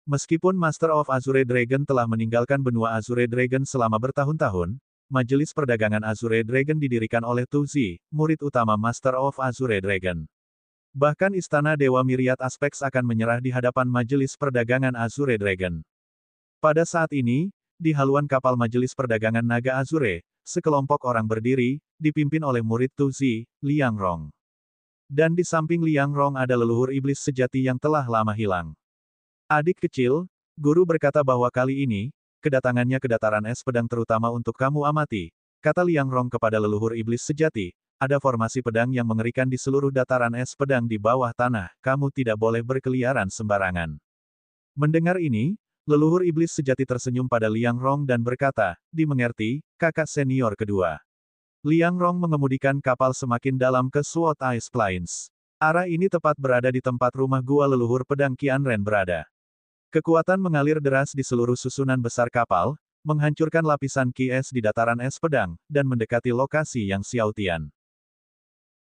Meskipun Master of Azure Dragon telah meninggalkan benua Azure Dragon selama bertahun-tahun, Majelis Perdagangan Azure Dragon didirikan oleh Tu Zi, murid utama Master of Azure Dragon. Bahkan Istana Dewa Myriad Aspects akan menyerah di hadapan Majelis Perdagangan Azure Dragon. Pada saat ini, di haluan kapal Majelis Perdagangan Naga Azure, sekelompok orang berdiri, dipimpin oleh murid Tu Zi, Liang Rong. Dan di samping Liang Rong ada leluhur iblis sejati yang telah lama hilang. Adik kecil, guru berkata bahwa kali ini, kedatangannya ke dataran es pedang terutama untuk kamu amati, kata Liang Rong kepada leluhur iblis sejati, ada formasi pedang yang mengerikan di seluruh dataran es pedang di bawah tanah, kamu tidak boleh berkeliaran sembarangan. Mendengar ini, leluhur iblis sejati tersenyum pada Liang Rong dan berkata, dimengerti, kakak senior kedua. Liang Rong mengemudikan kapal semakin dalam ke Sword Ice Plains. Arah ini tepat berada di tempat rumah gua leluhur pedang Qianren berada. Kekuatan mengalir deras di seluruh susunan besar kapal, menghancurkan lapisan ki es di dataran es pedang, dan mendekati lokasi Yang Xiaotian.